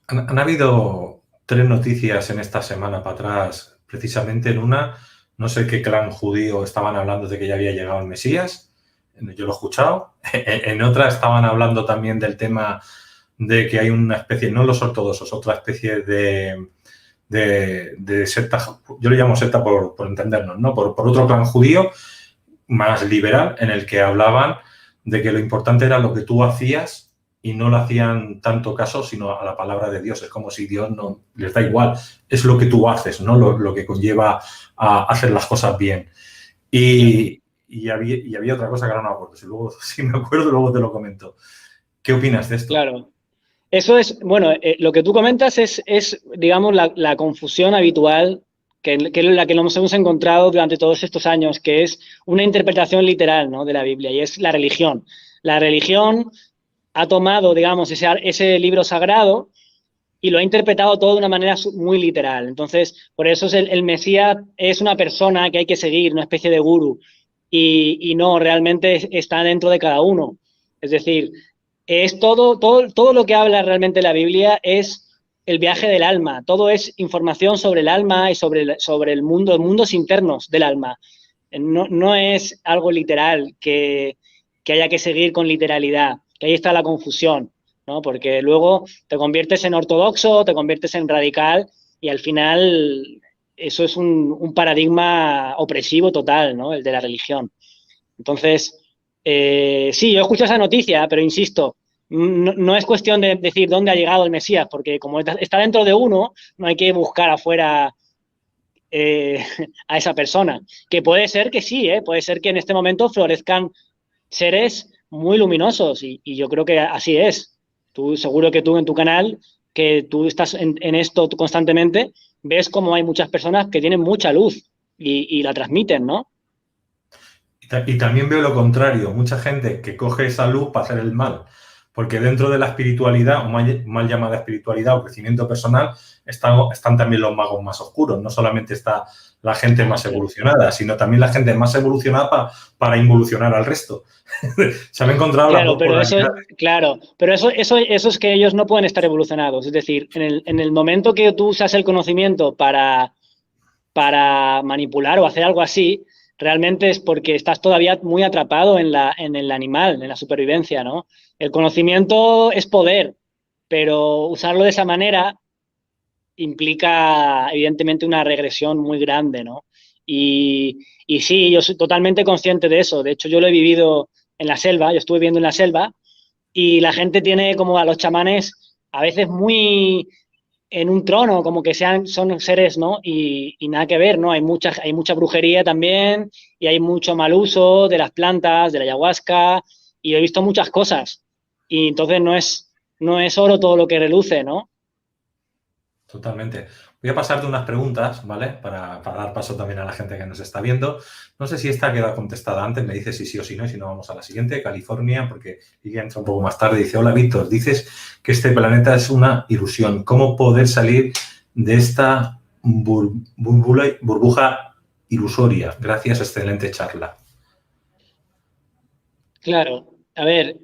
Han habido 3 noticias en esta semana para atrás. Precisamente en una, no sé qué clan judío estaban hablando de que ya había llegado el Mesías, yo lo he escuchado. En otra estaban hablando también del tema de que hay una especie, no los ortodoxos, otra especie de secta, yo le llamo secta por entendernos, ¿no? Por otro clan judío más liberal, en el que hablaban de que lo importante era lo que tú hacías y no le hacían tanto caso sino a la palabra de Dios. Es como si Dios no les da igual, es lo que tú haces, ¿no? Lo que conlleva a hacer las cosas bien. Y había otra cosa que ahora no me acuerdo. Si me acuerdo, luego te lo comento. ¿Qué opinas de esto? Claro. Eso es, bueno, lo que tú comentas es digamos, la confusión habitual que es la que nos hemos encontrado durante todos estos años, que es una interpretación literal, ¿no?, de la Biblia, y es la religión. La religión ha tomado, digamos, ese libro sagrado y lo ha interpretado todo de una manera muy literal. Entonces, por eso el Mesías es una persona que hay que seguir, una especie de gurú, y no, realmente está dentro de cada uno. Es decir, es todo lo que habla realmente la Biblia es el viaje del alma. Todo es información sobre el alma y sobre el mundo, los mundos internos del alma. No es algo literal que haya que seguir con literalidad, que ahí está la confusión, ¿no? Porque luego te conviertes en ortodoxo, te conviertes en radical y al final eso es un paradigma opresivo total, ¿no?, el de la religión. Entonces, sí, yo escucho esa noticia, pero insisto, no es cuestión de decir dónde ha llegado el Mesías, porque como está dentro de uno, no hay que buscar afuera a esa persona. Que puede ser que sí, puede ser que en este momento florezcan seres muy luminosos y yo creo que así es. Seguro que tú en tu canal, que tú estás en esto constantemente, ves como hay muchas personas que tienen mucha luz y la transmiten, ¿no? Y también veo lo contrario, mucha gente que coge esa luz para hacer el mal, porque dentro de la espiritualidad, o mal llamada espiritualidad o crecimiento personal, están también los magos más oscuros. No solamente está la gente más evolucionada, sino también la gente más evolucionada para involucionar al resto. Se han encontrado las dos polaridades. Claro, pero eso es que ellos no pueden estar evolucionados. Es decir, en el momento que tú usas el conocimiento para manipular o hacer algo así, realmente es porque estás todavía muy atrapado en el animal, en la supervivencia, ¿no? El conocimiento es poder, pero usarlo de esa manera implica, evidentemente, una regresión muy grande, ¿no? Y sí, yo soy totalmente consciente de eso. De hecho, yo lo he vivido en la selva, yo estuve viviendo en la selva y la gente tiene como a los chamanes a veces muy en un trono, como que son seres, ¿no? Y nada que ver, ¿no? Hay mucha brujería también y hay mucho mal uso de las plantas, de la ayahuasca, y he visto muchas cosas. Y entonces no es oro todo lo que reluce, ¿no? Totalmente. Voy a pasarte unas preguntas, ¿vale? Para dar paso también a la gente que nos está viendo. No sé si esta queda contestada antes, me dice si sí o si no, y si no vamos a la siguiente. California, porque ella entra un poco más tarde, dice: hola Víctor, dices que este planeta es una ilusión. ¿Cómo poder salir de esta burbuja ilusoria? Gracias, excelente charla. Claro, a ver,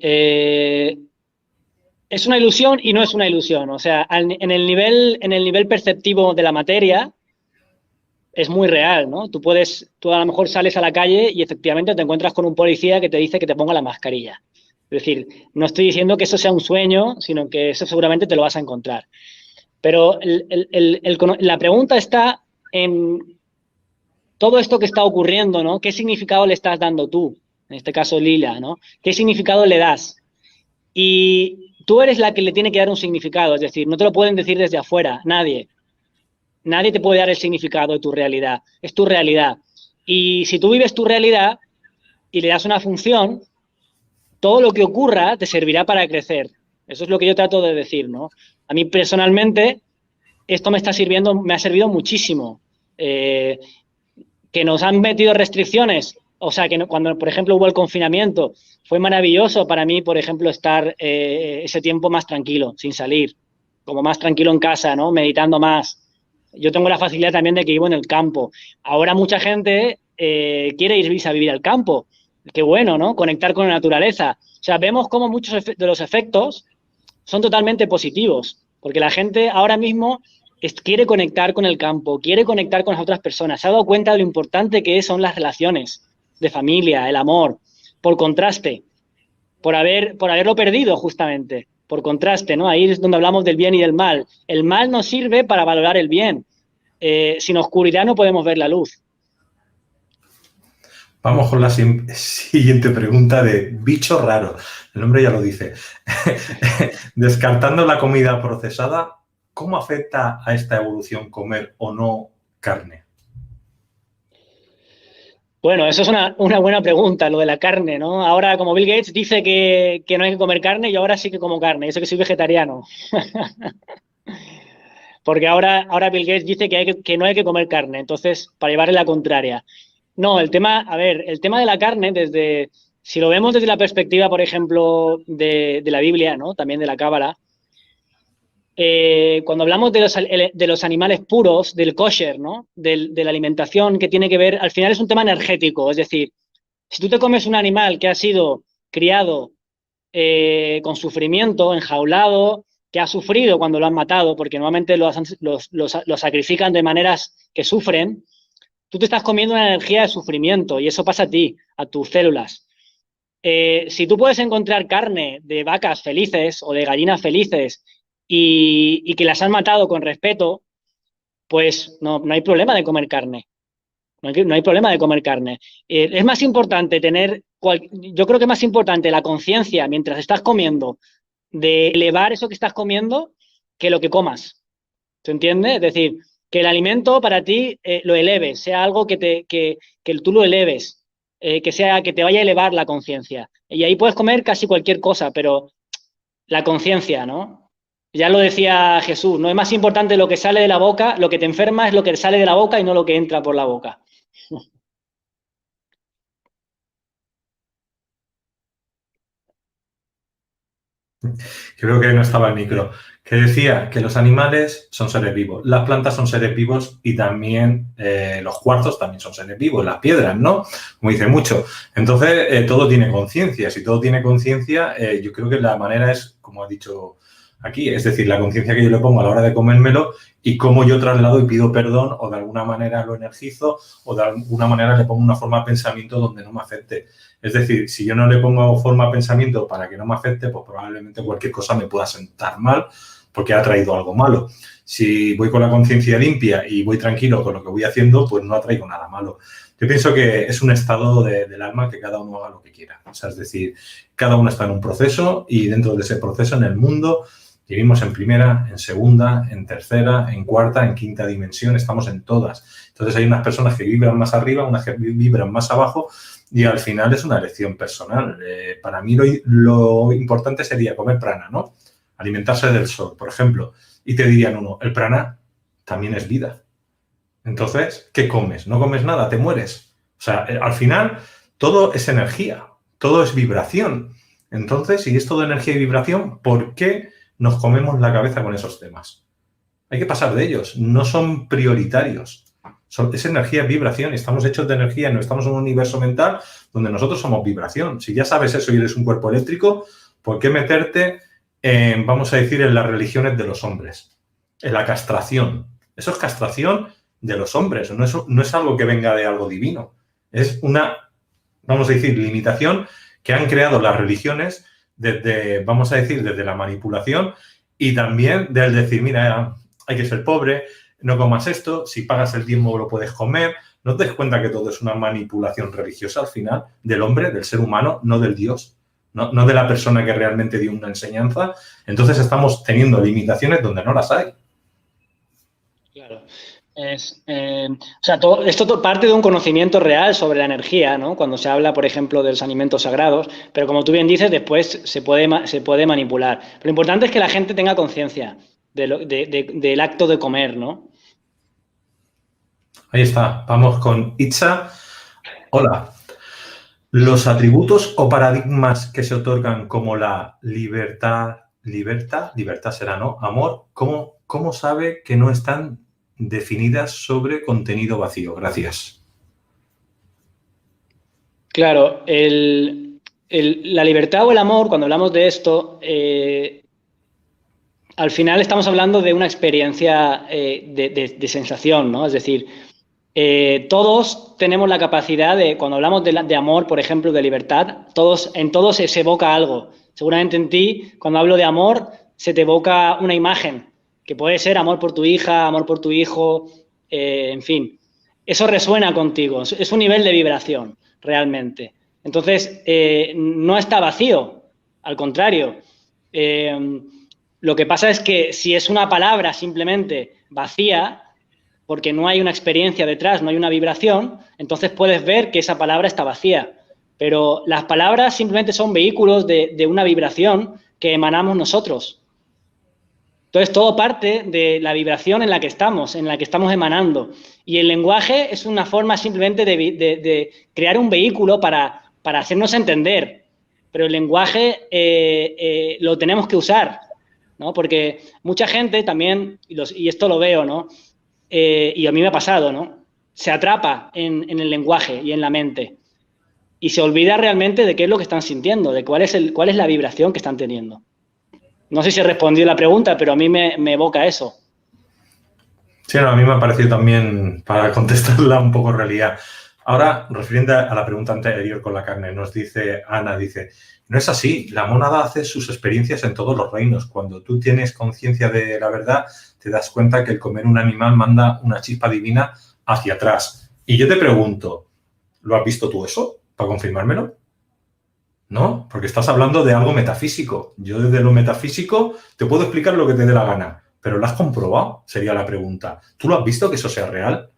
es una ilusión y no es una ilusión. O sea, en el nivel perceptivo de la materia es muy real, ¿no? Tú a lo mejor sales a la calle y efectivamente te encuentras con un policía que te dice que te ponga la mascarilla. Es decir, no estoy diciendo que eso sea un sueño, sino que eso seguramente te lo vas a encontrar. Pero la pregunta está en todo esto que está ocurriendo, ¿no? ¿Qué significado le estás dando tú? En este caso, Lila, ¿no? ¿Qué significado le das? Y tú eres la que le tiene que dar un significado, es decir, no te lo pueden decir desde afuera, nadie. Nadie te puede dar el significado de tu realidad, es tu realidad. Y si tú vives tu realidad y le das una función, todo lo que ocurra te servirá para crecer. Eso es lo que yo trato de decir, ¿no? A mí personalmente esto me ha servido muchísimo. Que nos han metido restricciones, o sea, que cuando, por ejemplo, hubo el confinamiento, fue maravilloso para mí, por ejemplo, estar ese tiempo más tranquilo, sin salir, como más tranquilo en casa, ¿no? Meditando más. Yo tengo la facilidad también de que vivo en el campo. Ahora mucha gente quiere irse a vivir al campo. Qué bueno, ¿no? Conectar con la naturaleza. O sea, vemos cómo muchos de los efectos son totalmente positivos, porque la gente ahora mismo quiere conectar con el campo, quiere conectar con las otras personas, se ha dado cuenta de lo importante que son las relaciones de familia, el amor, por contraste, por haberlo perdido justamente, por contraste, ¿no? Ahí es donde hablamos del bien y del mal. El mal nos sirve para valorar el bien. Sin oscuridad no podemos ver la luz. Vamos con la siguiente pregunta de bicho raro. El nombre ya lo dice. Descartando la comida procesada, ¿cómo afecta a esta evolución comer o no carne? Bueno, eso es una buena pregunta, lo de la carne, ¿no? Ahora, como Bill Gates dice que no hay que comer carne, yo ahora sí que como carne, eso que soy vegetariano. Porque ahora Bill Gates dice que no hay que comer carne, entonces, para llevarle la contraria. No, a ver, el tema de la carne, si lo vemos desde la perspectiva, por ejemplo, de la Biblia, ¿no? También de la Cábala, cuando hablamos de los animales puros, del kosher, ¿no? De la alimentación que tiene que ver, al final es un tema energético, es decir, si tú te comes un animal que ha sido criado con sufrimiento, enjaulado, que ha sufrido cuando lo han matado, porque normalmente los sacrifican de maneras que sufren, tú te estás comiendo una energía de sufrimiento y eso pasa a ti, a tus células. Si tú puedes encontrar carne de vacas felices o de gallinas felices y que las han matado con respeto, pues no hay problema de comer carne. No hay problema de comer carne. Es más importante yo creo que es más importante la conciencia mientras estás comiendo de elevar eso que estás comiendo que lo que comas. ¿Se entiende? Es decir, que el alimento para ti lo eleves, sea algo que tú lo eleves, que te vaya a elevar la conciencia. Y ahí puedes comer casi cualquier cosa, pero la conciencia, ¿no? Ya lo decía Jesús, no es más importante lo que sale de la boca, lo que te enferma es lo que sale de la boca y no lo que entra por la boca. Creo que no estaba el micro. Que decía que los animales son seres vivos, las plantas son seres vivos y también los cuarzos también son seres vivos, las piedras, ¿no? Como dice mucho. Entonces, todo tiene conciencia. Si todo tiene conciencia, yo creo que la manera es, como ha dicho aquí, es decir, la conciencia que yo le pongo a la hora de comérmelo y cómo yo traslado y pido perdón o de alguna manera lo energizo o de alguna manera le pongo una forma de pensamiento donde no me afecte. Es decir, si yo no le pongo forma de pensamiento para que no me afecte, pues probablemente cualquier cosa me pueda sentar mal porque ha traído algo malo. Si voy con la conciencia limpia y voy tranquilo con lo que voy haciendo, pues no atraigo nada malo. Yo pienso que es un estado del alma que cada uno haga lo que quiera. O sea, es decir, cada uno está en un proceso y dentro de ese proceso en el mundo vivimos en primera, en segunda, en tercera, en cuarta, en quinta dimensión, estamos en todas. Entonces hay unas personas que vibran más arriba, unas que vibran más abajo y al final es una elección personal. Para mí lo importante sería comer prana, ¿no? Alimentarse del sol, por ejemplo. Y te dirían uno, el prana también es vida. Entonces, ¿qué comes? ¿No comes nada? ¿Te mueres? O sea, al final todo es energía, todo es vibración. Entonces, si es todo energía y vibración, ¿por qué nos comemos la cabeza con esos temas? Hay que pasar de ellos, no son prioritarios. Es energía, es vibración, y estamos hechos de energía, no estamos en un universo mental donde nosotros somos vibración. Si ya sabes eso y eres un cuerpo eléctrico, ¿por qué meterte en, vamos a decir, en las religiones de los hombres? En la castración. Eso es castración de los hombres, no es algo que venga de algo divino. Es una, vamos a decir, limitación que han creado las religiones desde, vamos a decir, desde la manipulación y también del decir, mira, hay que ser pobre, no comas esto, si pagas el diezmo lo puedes comer. ¿No te das cuenta que todo es una manipulación religiosa al final del hombre, del ser humano, no del Dios? No de la persona que realmente dio una enseñanza. Entonces estamos teniendo limitaciones donde no las hay. Claro. O sea, esto parte de un conocimiento real sobre la energía, ¿no? Cuando se habla, por ejemplo, de los alimentos sagrados, pero como tú bien dices, después se puede manipular. Pero lo importante es que la gente tenga conciencia del acto de comer, ¿no? Ahí está, vamos con Itza. Hola. Los atributos o paradigmas que se otorgan como la libertad será, ¿no? Amor, ¿cómo sabe que no están definidas sobre contenido vacío? Gracias. Claro, la libertad o el amor, cuando hablamos de esto, al final estamos hablando de una experiencia de sensación, ¿no? Es decir, todos tenemos la capacidad de, cuando hablamos de amor, por ejemplo, de libertad, en todos se evoca algo. Seguramente en ti, cuando hablo de amor, se te evoca una imagen, que puede ser amor por tu hija, amor por tu hijo, en fin. Eso resuena contigo, es un nivel de vibración, realmente. Entonces, no está vacío, al contrario. Lo que pasa es que si es una palabra simplemente vacía, porque no hay una experiencia detrás, no hay una vibración, entonces puedes ver que esa palabra está vacía. Pero las palabras simplemente son vehículos de una vibración que emanamos nosotros. Entonces, todo parte de la vibración en la que estamos emanando. Y el lenguaje es una forma simplemente de crear un vehículo para hacernos entender. Pero el lenguaje lo tenemos que usar, ¿no? Porque mucha gente también, y esto lo veo, ¿no? Y a mí me ha pasado, ¿no? Se atrapa en el lenguaje y en la mente y se olvida realmente de qué es lo que están sintiendo, de cuál es la vibración que están teniendo. No sé si he respondido la pregunta, pero a mí me evoca eso. Sí, no, a mí me ha parecido también, para contestarla, un poco realidad. Ahora, refiriendo a la pregunta anterior con la carne, nos dice Ana, dice, no es así, la mónada hace sus experiencias en todos los reinos. Cuando tú tienes conciencia de la verdad, te das cuenta que el comer un animal manda una chispa divina hacia atrás. Y yo te pregunto, ¿lo has visto tú eso? ¿Para confirmármelo? ¿No? Porque estás hablando de algo metafísico. Yo desde lo metafísico te puedo explicar lo que te dé la gana, pero ¿lo has comprobado? Sería la pregunta. ¿Tú lo has visto que eso sea real?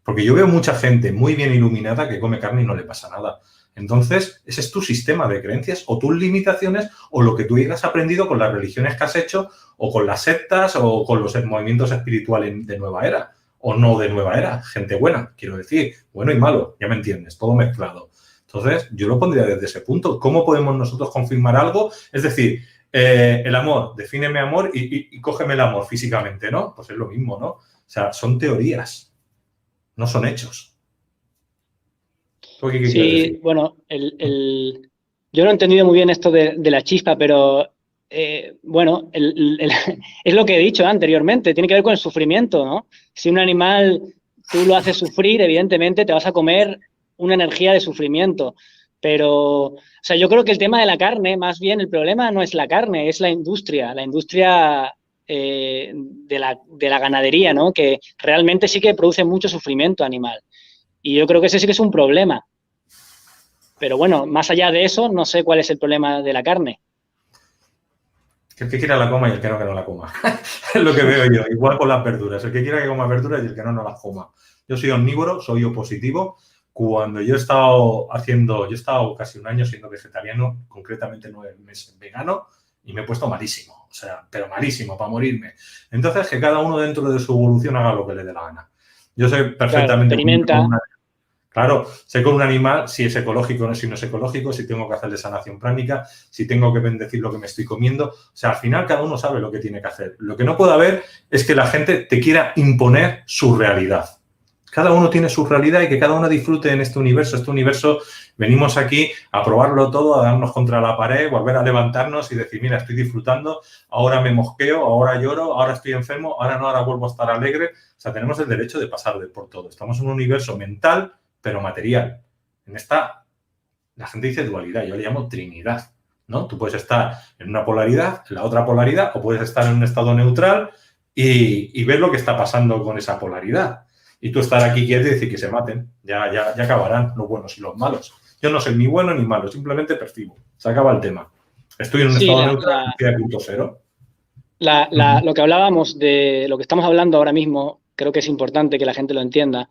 Porque yo veo mucha gente muy bien iluminada que come carne y no le pasa nada. Entonces, ese es tu sistema de creencias o tus limitaciones o lo que tú hayas aprendido con las religiones que has hecho o con las sectas o con los movimientos espirituales de nueva era o no de nueva era. Gente buena, quiero decir, bueno y malo, ya me entiendes, todo mezclado. Entonces, yo lo pondría desde ese punto. ¿Cómo podemos nosotros confirmar algo? Es decir, el amor, defíneme amor y cógeme el amor físicamente, ¿no? Pues es lo mismo, ¿no? O sea, son teorías, no son hechos. ¿Qué Sí, decir? bueno, yo no he entendido muy bien esto de la chispa, pero bueno, es lo que he dicho anteriormente, tiene que ver con el sufrimiento, ¿no? Si un animal tú lo haces sufrir, evidentemente te vas a comer una energía de sufrimiento. Pero, o sea, yo creo que el tema de la carne, más bien el problema no es la carne, es la industria de la ganadería, ¿no? Que realmente sí que produce mucho sufrimiento animal. Y yo creo que ese sí que es un problema. Pero bueno, más allá de eso, no sé cuál es el problema de la carne. Que el que quiera la coma y el que no la coma. Es lo que veo yo. Igual con las verduras. El que quiera que coma verduras y el que no las coma. Yo soy omnívoro, soy opositivo. Cuando yo he estado casi un año siendo vegetariano, concretamente 9 meses vegano, y me he puesto malísimo. O sea, pero malísimo, para morirme. Entonces, que cada uno dentro de su evolución haga lo que le dé la gana. Yo sé perfectamente... Claro, Claro, sé con un animal si es ecológico o si no es ecológico, si tengo que hacerle sanación pránica, si tengo que bendecir lo que me estoy comiendo. O sea, al final cada uno sabe lo que tiene que hacer. Lo que no puede haber es que la gente te quiera imponer su realidad. Cada uno tiene su realidad y que cada uno disfrute en este universo. Este universo, venimos aquí a probarlo todo, a darnos contra la pared, volver a levantarnos y decir, mira, estoy disfrutando, ahora me mosqueo, ahora lloro, ahora estoy enfermo, ahora no, ahora vuelvo a estar alegre. O sea, tenemos el derecho de pasar por todo. Estamos en un universo mental, pero material. En esta, la gente dice dualidad, yo le llamo trinidad, ¿no? Tú puedes estar en una polaridad, en la otra polaridad, o puedes estar en un estado neutral y ver lo que está pasando con esa polaridad. Y tú estar aquí quieto y decir que se maten, ya acabarán los buenos y los malos. Yo no soy ni bueno ni malo, simplemente percibo. Se acaba el tema. Estoy en un estado neutral, estoy a punto cero. Lo que hablábamos de lo que estamos hablando ahora mismo, creo que es importante que la gente lo entienda.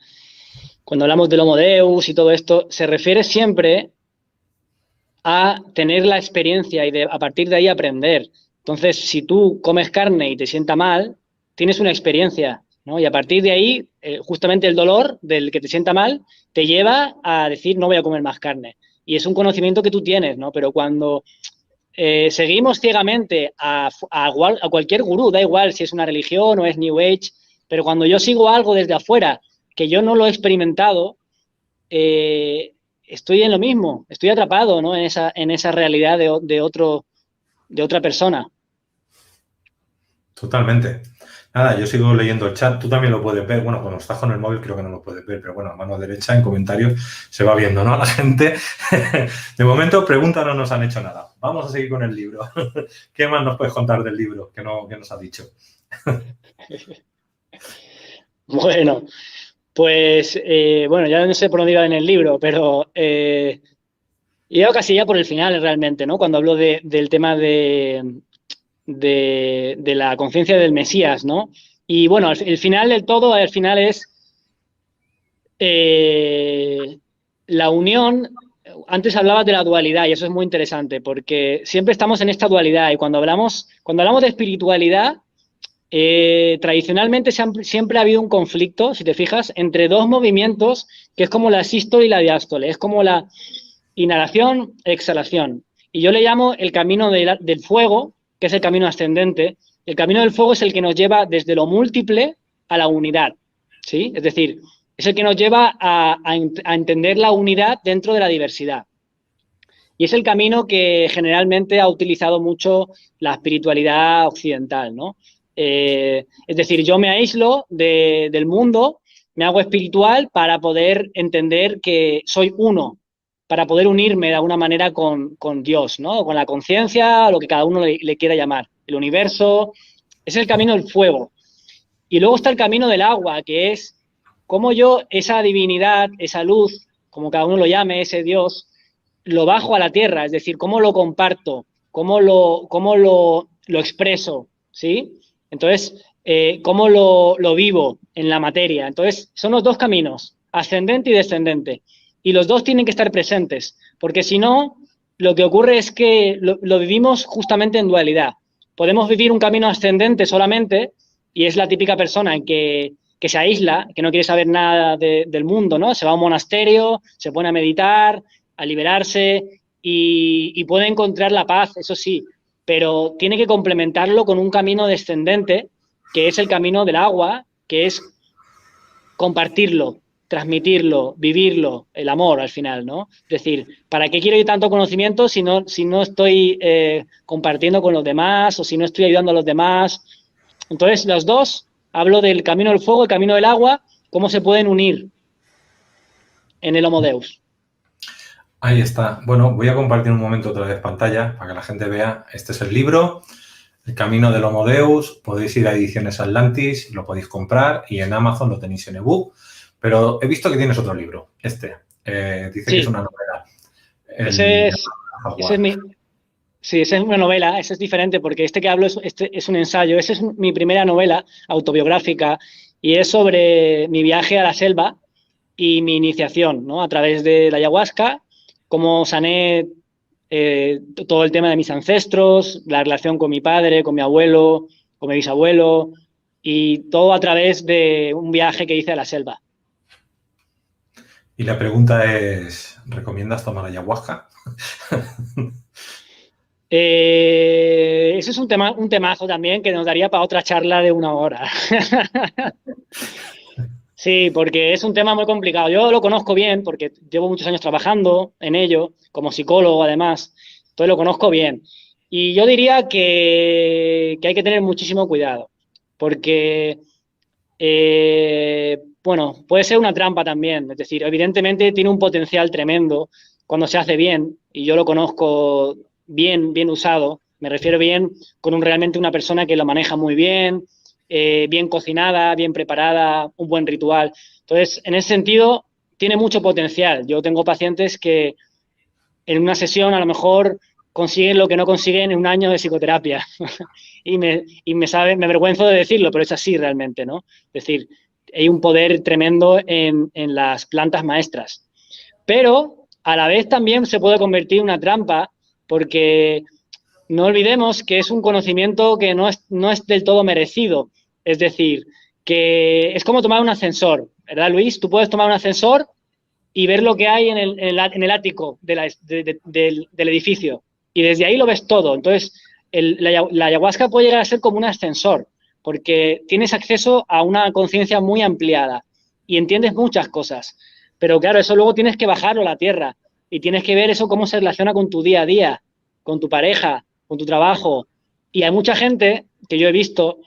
Cuando hablamos del Homo Deus y todo esto, se refiere siempre a tener la experiencia y a partir de ahí aprender. Entonces, si tú comes carne y te sienta mal, tienes una experiencia, ¿no? Y a partir de ahí, justamente el dolor del que te sienta mal te lleva a decir no voy a comer más carne. Y es un conocimiento que tú tienes, ¿no? Pero cuando seguimos ciegamente a cualquier gurú, da igual si es una religión o es New Age, pero cuando yo sigo algo desde afuera que yo no lo he experimentado, estoy en lo mismo, estoy atrapado, ¿no? en esa realidad de otra persona. Totalmente. Nada, yo sigo leyendo el chat, tú también lo puedes ver, bueno, cuando estás con el móvil creo que no lo puedes ver, pero bueno, a mano derecha en comentarios se va viendo, ¿no? La gente, de momento, preguntas no nos han hecho nada. Vamos a seguir con el libro. ¿Qué más nos puedes contar del libro que nos has dicho? Bueno, pues, bueno, ya no sé por dónde iba en el libro, pero iba casi ya por el final realmente, ¿no? Cuando hablo del tema de la conciencia del Mesías, ¿no? Y bueno, el final del todo, al final es la unión. Antes hablabas de la dualidad y eso es muy interesante porque siempre estamos en esta dualidad y cuando hablamos de espiritualidad, tradicionalmente siempre ha habido un conflicto, si te fijas, entre dos movimientos que es como la sístole y la diástole, es como la inhalación, exhalación. Y yo le llamo el camino del fuego, que es el camino ascendente. El camino del fuego es el que nos lleva desde lo múltiple a la unidad, ¿sí? Es decir, es el que nos lleva a entender la unidad dentro de la diversidad. Y es el camino que generalmente ha utilizado mucho la espiritualidad occidental, ¿no? Es decir, yo me aíslo del mundo, me hago espiritual para poder entender que soy uno, para poder unirme de alguna manera con Dios, ¿no? Con la conciencia, lo que cada uno le quiera llamar. El universo, es el camino del fuego. Y luego está el camino del agua, que es cómo yo, esa divinidad, esa luz, como cada uno lo llame, ese Dios, lo bajo a la tierra, es decir, cómo lo comparto, cómo lo expreso, ¿sí? Entonces, cómo lo vivo en la materia. Entonces, son los dos caminos, ascendente y descendente. Y los dos tienen que estar presentes, porque si no, lo que ocurre es que lo vivimos justamente en dualidad. Podemos vivir un camino ascendente solamente, y es la típica persona en que se aísla, que no quiere saber nada del mundo, ¿no? Se va a un monasterio, se pone a meditar, a liberarse y puede encontrar la paz, eso sí, pero tiene que complementarlo con un camino descendente, que es el camino del agua, que es compartirlo, transmitirlo, vivirlo, el amor al final, ¿no? Es decir, ¿para qué quiero yo tanto conocimiento si no estoy compartiendo con los demás o si no estoy ayudando a los demás? Entonces, los dos, hablo del camino del fuego, el camino del agua, cómo se pueden unir en el Homo Deus. Ahí está. Bueno, voy a compartir un momento otra vez pantalla para que la gente vea. Este es el libro, El camino del Homo Deus. Podéis ir a Ediciones Atlantis, lo podéis comprar y en Amazon lo tenéis en ebook. Pero he visto que tienes otro libro, dice sí, que es una novela. Ese es mi... Sí, esa es una novela, esa es diferente porque este que hablo es un ensayo. Esa es mi primera novela autobiográfica y es sobre mi viaje a la selva y mi iniciación, ¿no? A través de la ayahuasca, cómo sané todo el tema de mis ancestros, la relación con mi padre, con mi abuelo, con mi bisabuelo y todo a través de un viaje que hice a la selva. Y la pregunta es, ¿recomiendas tomar ayahuasca? Ese es un temazo también que nos daría para otra charla de 1 hora. Sí, porque es un tema muy complicado. Yo lo conozco bien porque llevo muchos años trabajando en ello, como psicólogo además, entonces lo conozco bien. Y yo diría que hay que tener muchísimo cuidado, porque, bueno, puede ser una trampa también. Es decir, evidentemente tiene un potencial tremendo cuando se hace bien, y yo lo conozco bien usado. Me refiero bien con realmente una persona que lo maneja muy bien cocinada, bien preparada, un buen ritual. Entonces, en ese sentido, tiene mucho potencial. Yo tengo pacientes que en una sesión a lo mejor consiguen lo que no consiguen en 1 año de psicoterapia. y me avergüenzo de decirlo, pero es así realmente, ¿no? Es decir, hay un poder tremendo en las plantas maestras. Pero a la vez también se puede convertir en una trampa porque no olvidemos que es un conocimiento que no es del todo merecido. Es decir, que es como tomar un ascensor, ¿verdad, Luis? Tú puedes tomar un ascensor y ver lo que hay en el ático del edificio. Y desde ahí lo ves todo. Entonces, la ayahuasca puede llegar a ser como un ascensor, porque tienes acceso a una conciencia muy ampliada y entiendes muchas cosas. Pero claro, eso luego tienes que bajarlo a la tierra y tienes que ver eso cómo se relaciona con tu día a día, con tu pareja, con tu trabajo. Y hay mucha gente, que yo he visto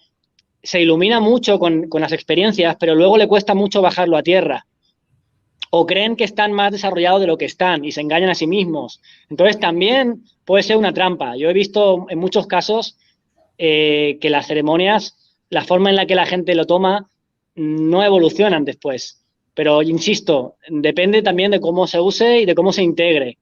se ilumina mucho con las experiencias, pero luego le cuesta mucho bajarlo a tierra. O creen que están más desarrollados de lo que están y se engañan a sí mismos. Entonces también puede ser una trampa. Yo he visto en muchos casos que las ceremonias, la forma en la que la gente lo toma, no evolucionan después. Pero, insisto, depende también de cómo se use y de cómo se integre.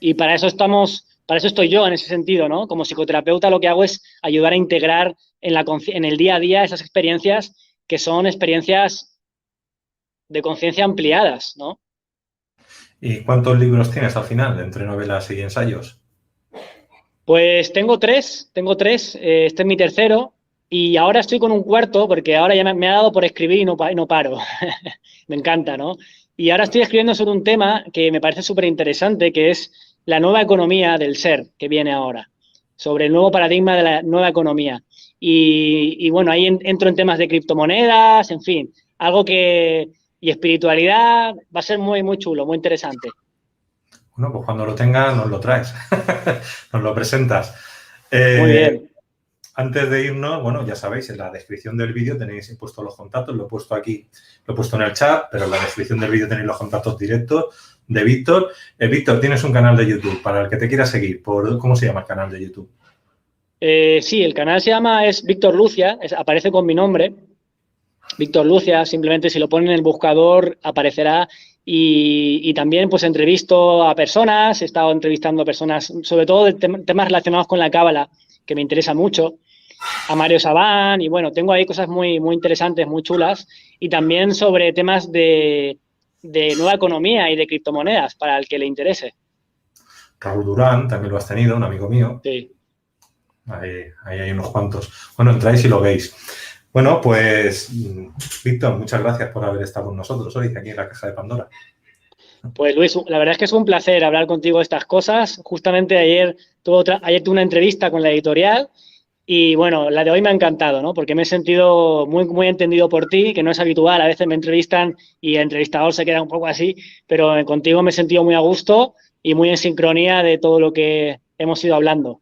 Y para eso estoy yo en ese sentido, ¿no? Como psicoterapeuta lo que hago es ayudar a integrar en el día a día esas experiencias que son experiencias de conciencia ampliadas, ¿no? ¿Y cuántos libros tienes al final, entre novelas y ensayos? Pues tengo tres, este es mi tercero y ahora estoy con un cuarto porque ahora ya me ha dado por escribir y no paro. Me encanta, ¿no? Y ahora estoy escribiendo sobre un tema que me parece súper interesante, que es la nueva economía del ser que viene ahora, sobre el nuevo paradigma de la nueva economía. Y bueno, ahí entro en temas de criptomonedas, en fin, y espiritualidad, va a ser muy, muy chulo, muy interesante. Bueno, pues cuando lo tengas nos lo traes, nos lo presentas. Muy bien. Antes de irnos, bueno, ya sabéis, en la descripción del vídeo tenéis puestos los contactos, lo he puesto aquí, lo he puesto en el chat, pero en la descripción del vídeo tenéis los contactos directos de Víctor. Víctor, tienes un canal de YouTube para el que te quiera seguir. ¿Cómo se llama el canal de YouTube? Sí, el canal es Víctor Lucia, aparece con mi nombre. Víctor Lucia, simplemente si lo ponen en el buscador aparecerá y también pues entrevisto a personas, he estado entrevistando a personas, sobre todo de temas relacionados con la cábala, que me interesa mucho, a Mario Sabán y bueno, tengo ahí cosas muy, muy interesantes, muy chulas y también sobre temas de nueva economía y de criptomonedas para el que le interese. Raúl Durán, también lo has tenido, un amigo mío. Sí. Ahí hay unos cuantos. Bueno, entráis y lo veis. Bueno, pues, Víctor, muchas gracias por haber estado con nosotros hoy aquí en la Caja de Pandora. Pues Luis, la verdad es que es un placer hablar contigo de estas cosas. Justamente ayer tuve una entrevista con la editorial y bueno, la de hoy me ha encantado, ¿no? Porque me he sentido muy, muy entendido por ti, que no es habitual. A veces me entrevistan y el entrevistador se queda un poco así, pero contigo me he sentido muy a gusto y muy en sincronía de todo lo que hemos ido hablando.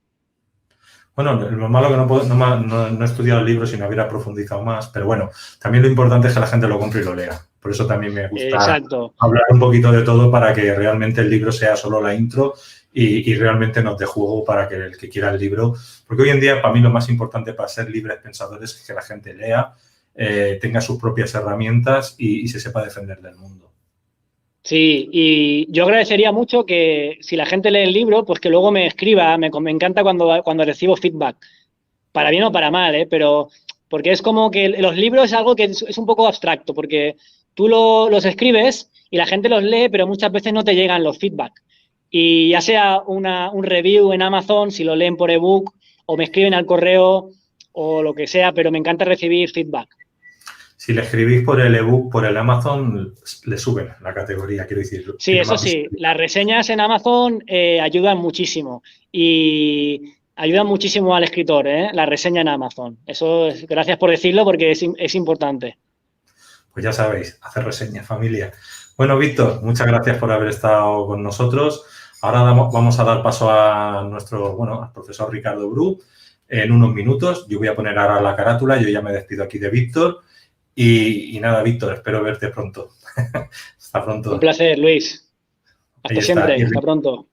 Bueno, lo malo que no he estudiado el libro si no hubiera profundizado más, pero bueno, también lo importante es que la gente lo compre y lo lea. Por eso también me gusta hablar un poquito de todo para que realmente el libro sea solo la intro y realmente nos dé juego para que el que quiera el libro. Porque hoy en día, para mí, lo más importante para ser libres pensadores es que la gente lea, tenga sus propias herramientas y se sepa defender del mundo. Sí, y yo agradecería mucho que si la gente lee el libro, pues que luego me escriba. Me encanta cuando recibo feedback, para bien o para mal, pero porque es como que los libros es algo que es un poco abstracto, porque tú los escribes y la gente los lee, pero muchas veces no te llegan los feedback. Y ya sea un review en Amazon, si lo leen por ebook, o me escriben al correo o lo que sea, pero me encanta recibir feedback. Si le escribís por el ebook, por el Amazon, le suben la categoría, quiero decir. Sí, eso sí, las reseñas en Amazon ayudan muchísimo y ayudan muchísimo al escritor, la reseña en Amazon. Eso es, gracias por decirlo porque es importante. Pues ya sabéis, hacer reseña, familia. Bueno, Víctor, muchas gracias por haber estado con nosotros. Ahora vamos a dar paso a al profesor Ricardo Bru en unos minutos. Yo voy a poner ahora la carátula, yo ya me despido aquí de Víctor. Y nada, Víctor, espero verte pronto. Hasta pronto. Un placer, Luis. Hasta siempre. Hasta pronto.